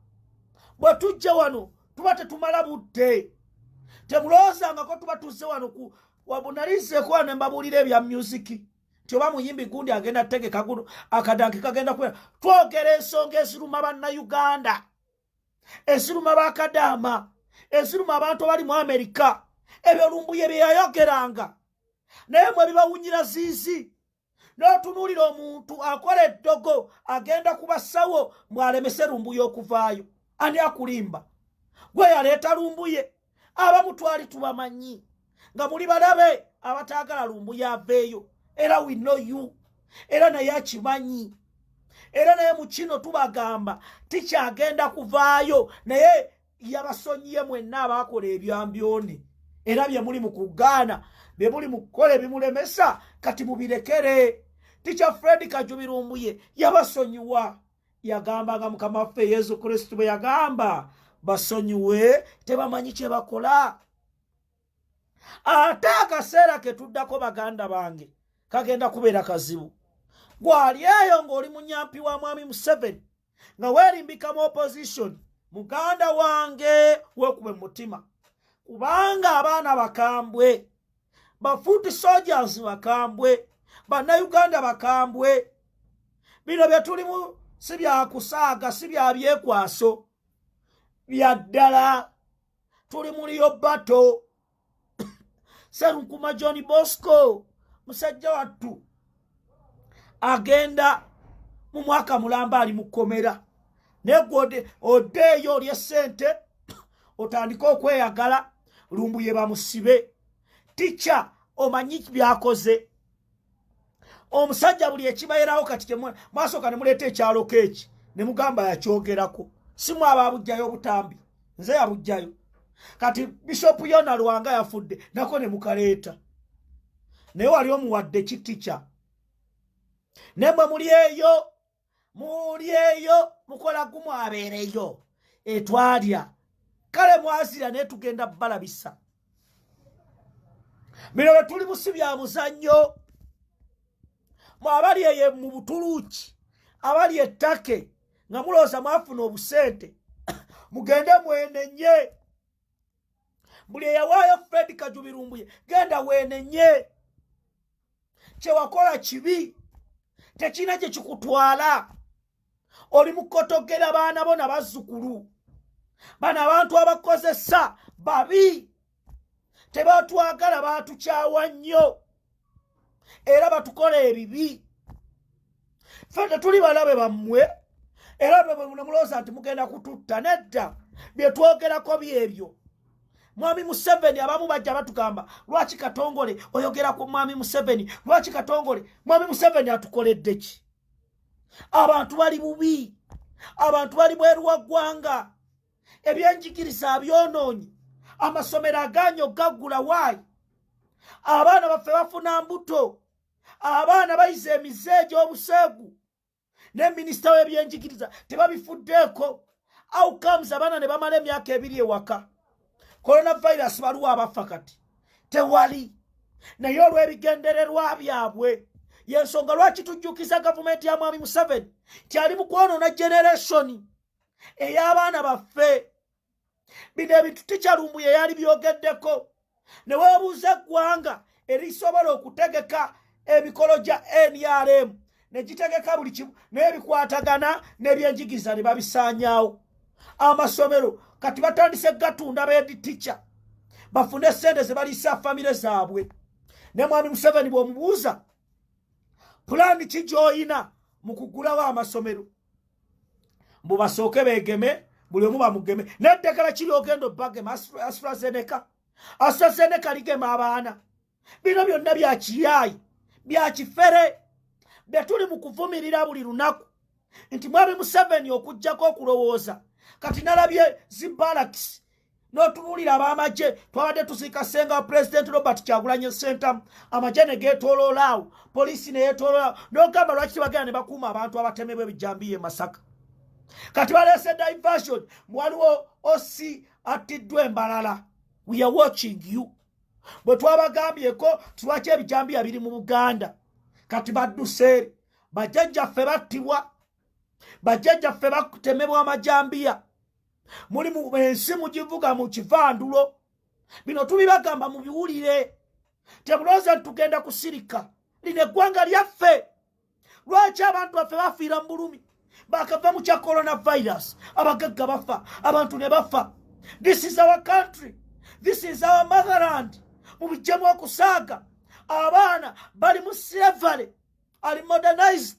Bwe tujja wano tuba tetumala budde. Temulowoozangako tuba tuzze wano ku wabunalizeeko wano ne mbabuulira ebya musiki nti oba muyimbi gundi agenda tegeka akadanki kagenda kwera. Twogera ensonga eziruma bannayuganda, eziruma bakadaama, eziruma abantu abali mu Amerika. Ebyo Lumbuye bye yayogeranga. Naye mwe bibawunyira ziizi. N'otunuulira omuntu akola eddogo agenda kubasawo mwalemese Lumbuye okuvaayo. Ani akulimba? Gwe yaleeta Lumbuye. Abamu twali tubamanyi nga muli balabe abataagala Lumbuye aveeyo. Era we know you. Era naye akimanyi. Era naye mu kino tubagamba tikyagenda kuvaayo, naye yabasonyiye mwenna abaakola ebyambyone. Era bye muli mu kugaana, bye muli mu kukola ebimulemesa, kati mubirekere. Teacher Fred Kajubi Lumbuye yabasonyiwa. Yagambanga Mukama waffe Yesu Kristo bwe yagamba basonyiwe tebamanyi kye bakola. Ate akaseera ke tuddako baganda bange kagenda kubeera kazibu. Gwali eyo ng'oli munyampi wa Mwami Museveni nga weerimbika mu opposition, muganda wange weekube mutima. Kubanga abaana bakambwe, bafuuti soldiers bakambwe, bannayuganda bakambwe. Bino bye tulimu si bya kusaaga, si bya byekwaso, bya ddala. Tuli muri yo bato. Serunkuma John Bosco musajja wattu agenda mu mwaka mulamba ali mukomera. Negode odeyo olye ssente otandika okweyagala Lumbuye bamusibe. Teacher omanyi byakoze. Omusajja buli ekibayerawo kati kyemwe mwasooka ne muleeta ekyalo keeki ne mugamba yakyogerako. Simu ababujjayo obutambi, nze yabujjayo. Kati Bishop Yona Lwanga yafudde nako ne mukaleeta. Naye wali omuwadde ki Teacher? Nemwe muli eyo mukola gumu abeereyo etwalya. Kale mwazira naye tugenda balabisa. Bino bwe tuli musi bya muzannyo. Mwabali eye mu Butuluki, abali ettake nga mulooza mwafuna obusente mugende mwenenye. Buli eyawaayo Fred Kajubi Lumbuye genda wenenye. Kye wakola kibi tekina gye kikutwala. Oli mukotogera baana bo nabazzukulu. Bano abantu abakozesa babi. Tebatwagala batukyawa nnyo. Era batukola ebibi. Ffe tuli balabe bammwe. Era bwe mulowooza nti mugenda kututta. Nedda. Bye twogerako byebyo. Mwami Museveni abamu bajja batugamba lwaki Katongole oyogera ku Mwami Museveni? Lwaki Katongole? Mwami Museveni atukoledde ki? Abantu bali bubi. Abantu bali bweru wa ggwanga. Ebyenjigiriza abyonoonyi. Amasomero aganyo gaggula waayi. Abaana baffe bafuna mbuto. Abaana bayize emize egy'obuseegu. Ne minisita w'ebyenjigiriza tebabifuddeeko. Outcomes abaana ne bamala emyaka 2 ewaka. coronavirus baluwa abafa kati tewali naye olw'ebigendererwa byabwe yensonga lwaki tujjukiza gavumenti ya mwami Museveni tyali mu kwonoona generation ey'abaana baffe. Bino ebintu tikya Lumbuye yali byogeddeko ne weebuuza eggwanga erisobola okutegeka emikolo gya NRM ne gitegeka buli kimu n'ebikwatagana n'ebyenjigiriza ne babisaanyaawo. Amasomero kati batandise gatunda beedi ticca bafune ssente ze baliisa famire zaabwe. Ne mwami Museveni bw'omubuuza pulaani ki gy'oyina mu kugulawo amasomero mbu basooke beegeme buli omu bamugeme. N'eddagala kiri ogenda obbagema AstraZeneca ligema abaana. Bino byonna bya kiyaayi bya kifere bye tuli mu kuvumirira buli lunaku nti mwami Museveni okuggyako okulowooza kati nalabye zibalakisi n'otunuulira ab'amagye twabadde tusiika ssenga wa Pulezidenti Robert Kyagulanyi Ssentamu amagye ne geetooloolaawo poliisi ne yeetooloolaawo n'ogamba lwaki tebagenda ne bakuuma abantu abatemebwa ebijambiya e Masaka. Kati baleese diversion waliwo osi attiddwa embalala. We are watching you. Bwe twabagambyeko lwaki ebijambiya biri mu Buganda kati badduseeri bajjajjaffe battibwa bajjajjaffe batemebwa amajambiya muli mu ensi mugivuga mu kivandulo. Bino tubibagamba mubiwulire temulowooza nti tugenda kusirika. Lino eggwanga lyaffe. Lwaki abantu baffe bafiira mu bulumi bakava mu kya coronavirus abagagga bafa abantu ne bafa. This is our country. This is our motherland. Mubijjemu okusaaga abaana bali mu slavery ali modernized.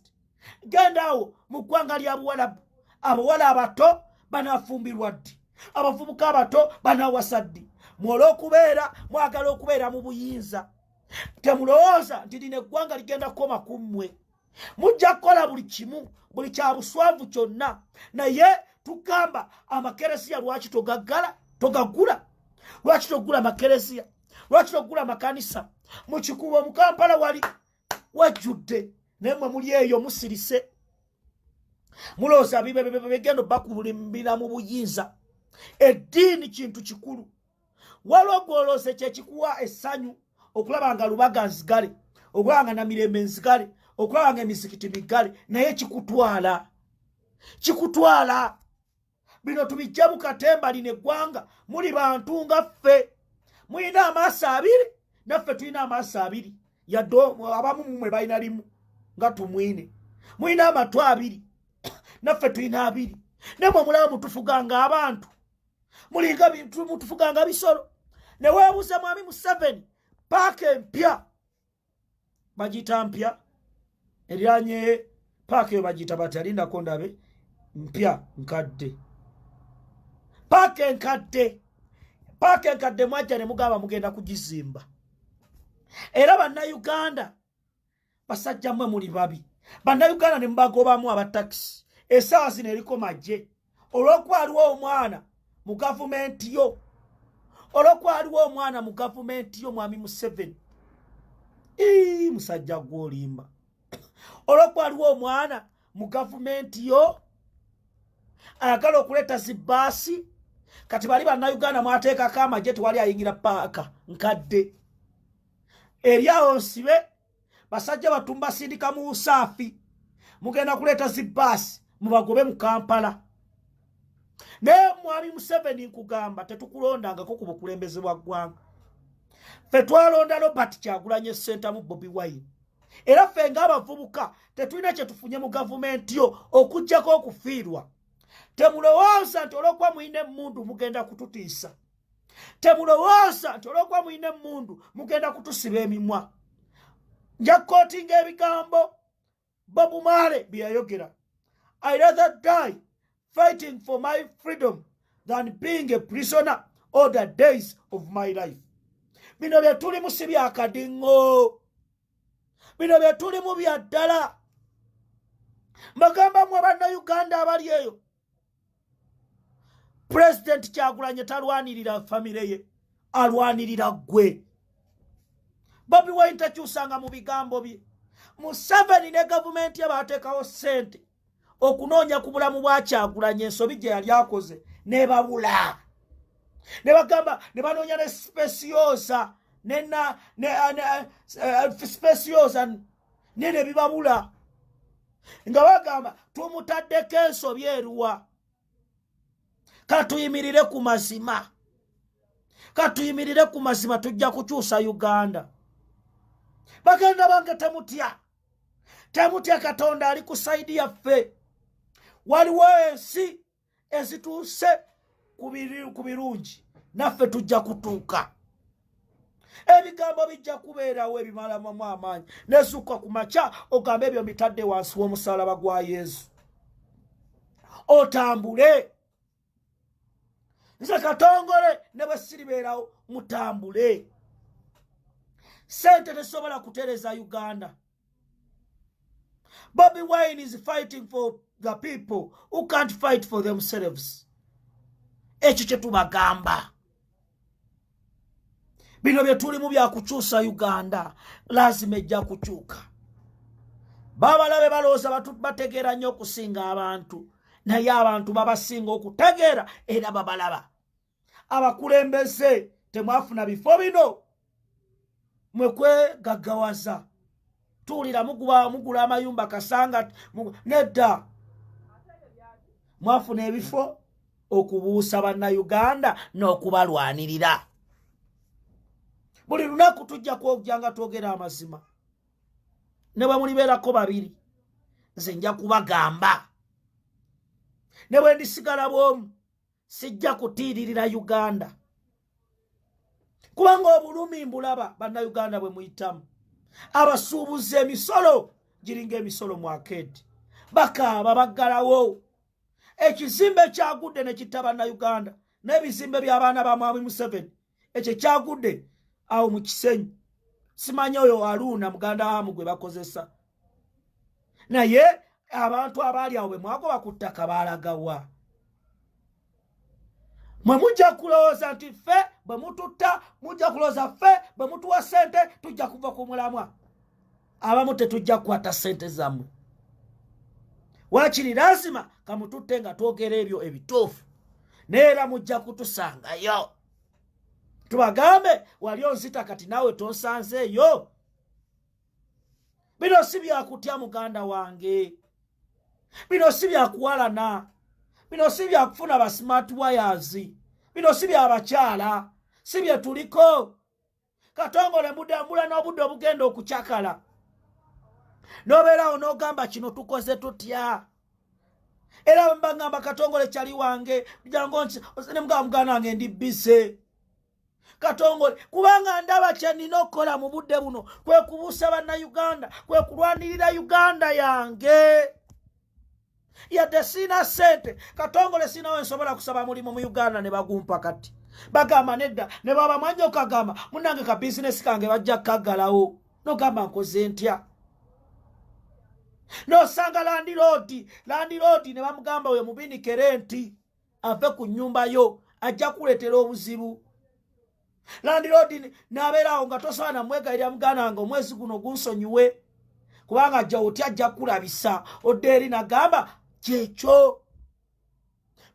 Gendawo mu ggwanga lya Buwarabu abawala abato banafumbirwa ddi abavubuka abato banawasa ddi. Mwagala okubeera mu buyinza temulowooza nti lino eggwanga ligenda kukoma ku mmwe. Mujja kukola buli kimu buli kya buswavu kyonna naye tugamba amakeresiya lwaki togagula lwaki togula makeresiya lwaki togula makanisa. Mu kikubo mu Kampala wali wajjudde naye mwe muli eyo musirise mulowooza bigenda bakulimbira mu buyinza. Eddiini kintu kikulu. Waliwo gwolooze kyekikuwa essanyu okulaba nga Lubaga nzigale okulaba nga Namirembe nzigale okulaba nga emizikiti migale naye kikutwala. Bino tubijja mu katemba lino eggwanga muli bantu nga ffe mulina amaaso abiri naffe tulina amaaso abiri yadde abamu mumwe balina limu nga tumwine. Mulina amatu abiri naffe tulina abiri nemwe mulaba mutufuganga abantu mulinga mutufuganga bisolo. Ne weebuuza mwami Museveni paaka empya bagiyita mpya eryanye paaka eyo bagiyita bati alindako ndabe mpya nkadde paaka enkadde mwajja ne mugamba mugenda kugizimba. Era bannayuganda basajja mmwe muli babi. Bannayuganda ne mubagobamu abatakisi essaawa zino eriko magye olw'okuba aliwo omwana mu gavumenti yo mwami Museveni. Musajja gw'olimba olw'okuba aliwo omwana mu gavumenti yo ayagala okuleeta zibbaasi kati bali bannayuganda mwateekako amagye tewali ayingira paaka nkadde eri awo nsibe basajja batumba sindika mu usaafi mugenda kuleeta zibbaasi mubagobe mu Kampala. Naye mwami Museveni nkugamba tetukulondangako ku bukulembeze bwa ggwanga. Ffe twalonda Robert Kyagulanyi Ssentamu Bobi Wine era ffe ng'abavubuka tetulina kye tufunye mu gavumenti yo okuggyako okufiirwa. Temulowooza nti olw'okuba muyina emmundu mugenda kututiisa. Temulowooza nti olw'okuba muyina emmundu mugenda kutusiba emimwa. Nja kootinga ebigambo Bob Marley bye yayogera. I rather die fighting for my freedom than being a prisoner all the days of my life. Bino bye tulimu si bya kadingo. Bino bye tulimu bya ddala. Mbagamba mmwe bannayuganda abali eyo. President Kyagulanyi talwanirira famire ye, alwanirira ggwe. Bobi Wine takyusanga mu bigambo bye. Museveni ne gavumenti ye baateekawo ssente okunoonya ku bulamu bwa Kyagulanyi ensobi gye yali akoze ne babula. ne bagamba ne banoonya ne speciosa speciosa nene bibabula nga bagamba tumutaddeko ensobi eruwa. Katuyimirire ku mazima, katuyimirire ku mazima, tujja kukyusa Uganda. Baganda bange temutya, temutya, Katonda ali ku saidi yaffe. Waliwo ensi ezituuse ku birungi, naffe tujja kutuuka. Ebigambo bijja kubeerawo ebimalamu amaanyi. Nezuuka ku makya ogambe ebyo mbitadde wansi w'omusalaba gwa Yesu. Otambule. Nze Katongole ne bwe siribeerawo mutambule. Sente tesobola kutereza Uganda. Bobi Wine is fighting for the people who can't fight for themselves. Ekyo kye tubagamba. Bino bye tulimu bya kukyusa Uganda, lazima ejja kukyuka. Babalabe balooza bategeera nnyo okusinga abantu, naye abantu babasinga okutegeera era babalaba. Abakulembeze temwafuna bifo bino, mwekwegaggwawaza. Tuwulira mugula amayumba kasanga nedda. Mwafuna ebifo okubuusa bannayuganda n'okubalwanirira. Buli lunaku tujja kwogera twogera amazima. Ne bwe mulibeerako babiri, nze nja kubagamba. Ne bwe ndisigala bw'omu, sijja kutiiririra Uganda. Kubanga obulumi mbulaba bannayuganda bwe muyitamu. Abasuubuzi emisolo giringa emisolo mu arcade. Bakaaba baggalawo. Ekizimbe kyagudde ne kitta bannayuganda. N'ebizimbe by'abaana ba Mwami Museveni ekyo kyagudde awo mu Kisenyi. Simanyi oyo Aruna muganda wamu gwe bakozesa. Naye abantu abaali awo bwe mwagoba ku ttaka baalagawa. Mwe mujja kulowooza nti ffe bwe mututta, mujja kulowooza ffe bwe mutuwa ssente tujja kuva ku mulamwa. Abamu tetujja kukwata ssente zammwe. Waakiri lazima kamututte nga twogera ebyo ebituufu. Neera mujja kutusangayo. Tubagambe wali onzita kati naawe tonsanzeeyo. Bino si byakutya muganda wange. Bino si byakuwalana. Bino si byakufuna ba smart wires. Bino si byabakyala. Si bye tuliko. Katongole mudambula n'obudde obugenda okukyakala. Nobeerawo n'ogamba kino tukoze tutya. Era mbagamba Katongole kyali wange. Jango ne muganda wange ndi bise. Katongole kubanga ndaba kye nina okukola mu budde buno kwe kubuusa bannayuganda, kwe kulwanirira Uganda yange. Yadde sina ssente, Katongole sinawe nsobola kusaba mulimu mu Uganda ne bagumpa kati. Bagamba nedda, ne baba mwanjo kagamba munnange ka bizinesi kange bajja kaggalawo. Nogamba nkoze ntya? Nosanga landiroodi ne bamugamba we mubinikere nti ave ku nnyumba yo ajja kuleetera obuzibu. Landiroodi n'abeerawo nga tosaana mwegayirira muganda wange omwezi guno gunsonyiwe kubanga ajja otya ajja kulabisa. Odde eri nagamba kyekyo.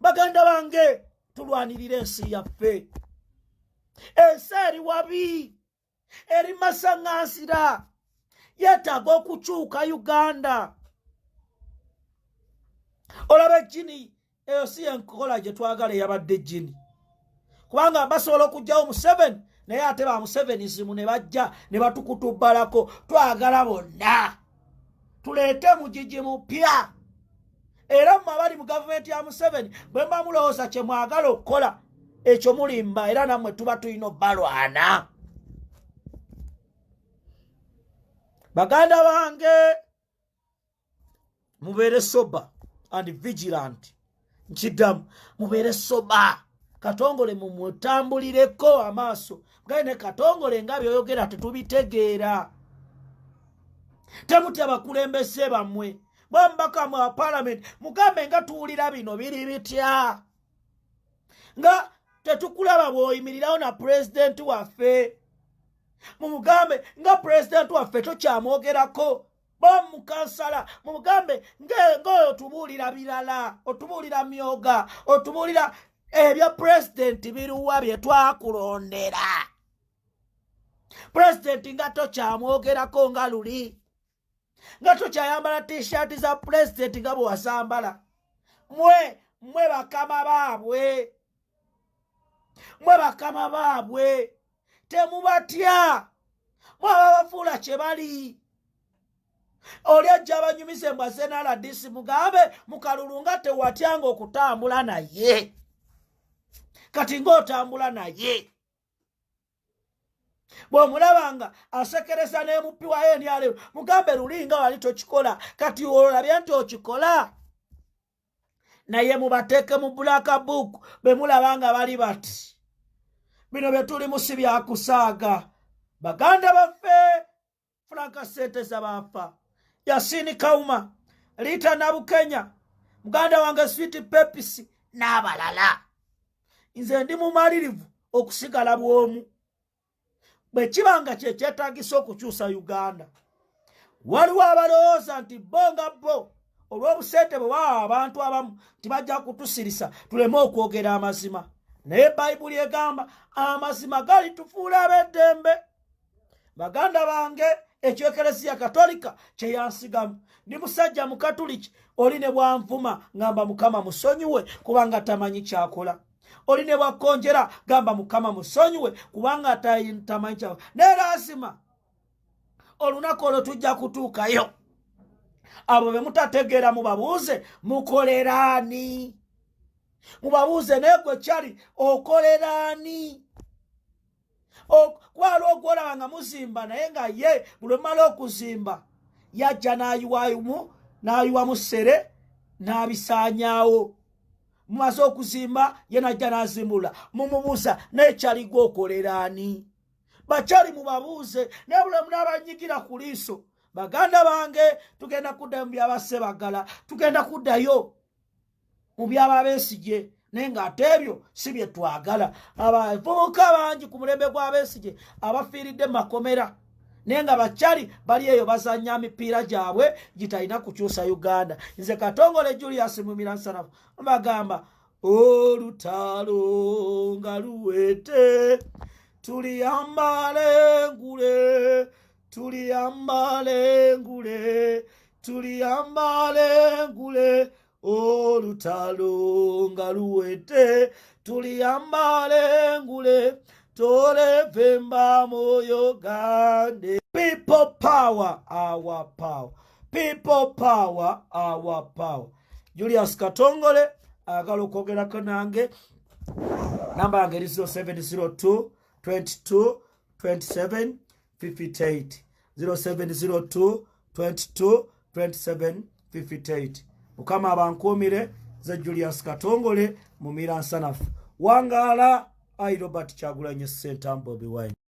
Baganda bange tulwanirira ensi yaffe. Ensi eri wabi, eri masaŋŋansira, yeetaaga okukyuka Uganda. Olaba ejjini eyo si enkola gye twagala eyabadde ejjini. Kubanga basobola okugyawo Museveni naye ate ba Musevenizimu ne bajja ne batukutubbalako. Twagala bonna tuleete mugigi mupya. Era mmwe abali mu gavumenti ya Museveni bwe mba mulowooza kye mwagala okukola ekyo mulimba, era nammwe tuba tulina obbalwana. Baganda bange mubeere sober and vigilant. Nkiddamu mubeere sober. Katongole mumutambulireko amaaso. Ngaye ne Katongole nga byoyogera tetubitegeera. Temutya bakulembeze bammwe. Bwambaka mu parliament mugambe nga tuwulira bino biri bitya. Nga tetukulaba bw'oyimirirawo na president waffe. Mumugambe nga president waffe tokyamwogerako. Bamukansala mumugambe ng'oyo otubuulira birala, otubuulira myoga, otubuulira ebya president biruwa bye twakulondera. President nga tokyamwogerako nga luli, nga tokyayambala t-shirt za president nga bwe wasambala. Mwe bakama baabwe, mwe bakama baabwe, temubatya, mwe ababafuula kye bali. Oli ajja abanyumize mbwa SNRDC mugambe mu kalulu nga tewatyanga okutambula naye, kati ng'otambula naye. Bw'omulabanga asekereza n'emuppi wa NRM mugambe luli nga wali tokikola, kati olabye nti okikola. Naye mubateeke mu black book be mulabanga bali bati. Bino bye tulimu si byakusaaga. Baganda baffe Franka Sente Zabafa, Yasini Kauma, Rita Nabukenya, muganda wange Sweet Pepisi n'abalala. Nze ndi mumalirivu okusigala bwomu. Bwe kibanga kye kyetaagisa okukyusa Uganda. Waliwo abalowooza nti bonga bo olw'obusente bwe bawa abantu abamu tibajja kutusirisa tuleme okwogera amazima. Naye Bayibuli egamba amazima gali tufuula ab'eddembe. Baganda bange, ekyekelesiya Katolika kye yansigamu. Ndi musajja mu Katuliki, oli ne bwanvuma ngamba Mukama musonyiwe kubanga tamanyi kyakola. Oli ne bwakonjera gamba Mukama musonyiwe kubanga tamanyi kyakola. Ne lazima olunaku olwo tujja kutuukayo. Abo be mutategeera mubabuuze mukoleraani. Mubabuuze naye gwe kyali okoleraani. Kwaliwo ogwolaba nga muzimba naye nga ye buli mala okuzimba yajja n'ayiwamu ssere n'abisaanyaawo. Mumaze okuzimba ye najja n'azimbula. Mumubuuza naye kyali gwe okoleraani. Bakyali mubabuuze naye buli munaabanyigira ku liiso. Baganda bange, tugenda kuddayo mu by'abassebagala, tugenda kuddayo mu by'ababeesigye, naye ng'ate ebyo si bye twagala. Abavubuka bangi ku mulembe gw'abeesigye abafiiridde mu makomera, naye nga bakyali bali eyo bazannya mipiira gyabwe gitalina kukyusa Uganda. Nze Katongole Julius Mumira Nsanafu mbagamba olutalo nga luwete tuliyambale ngule, tuliyambale ngule, tuliyambale ngule. Olutalo nga luwete tuliyambale ngule, tolevemba moyo gande. People power, our power. People power, our power. Julius Katongole agala okwogerako nange. Namba yange 0702 22 27 58. 0702 22 27 58. Mukama abankuumire, ze Julius Katongole Mumira Nsanafu. Wangala, I Robert Kyagulanyi Ssentamu Bobi Wine.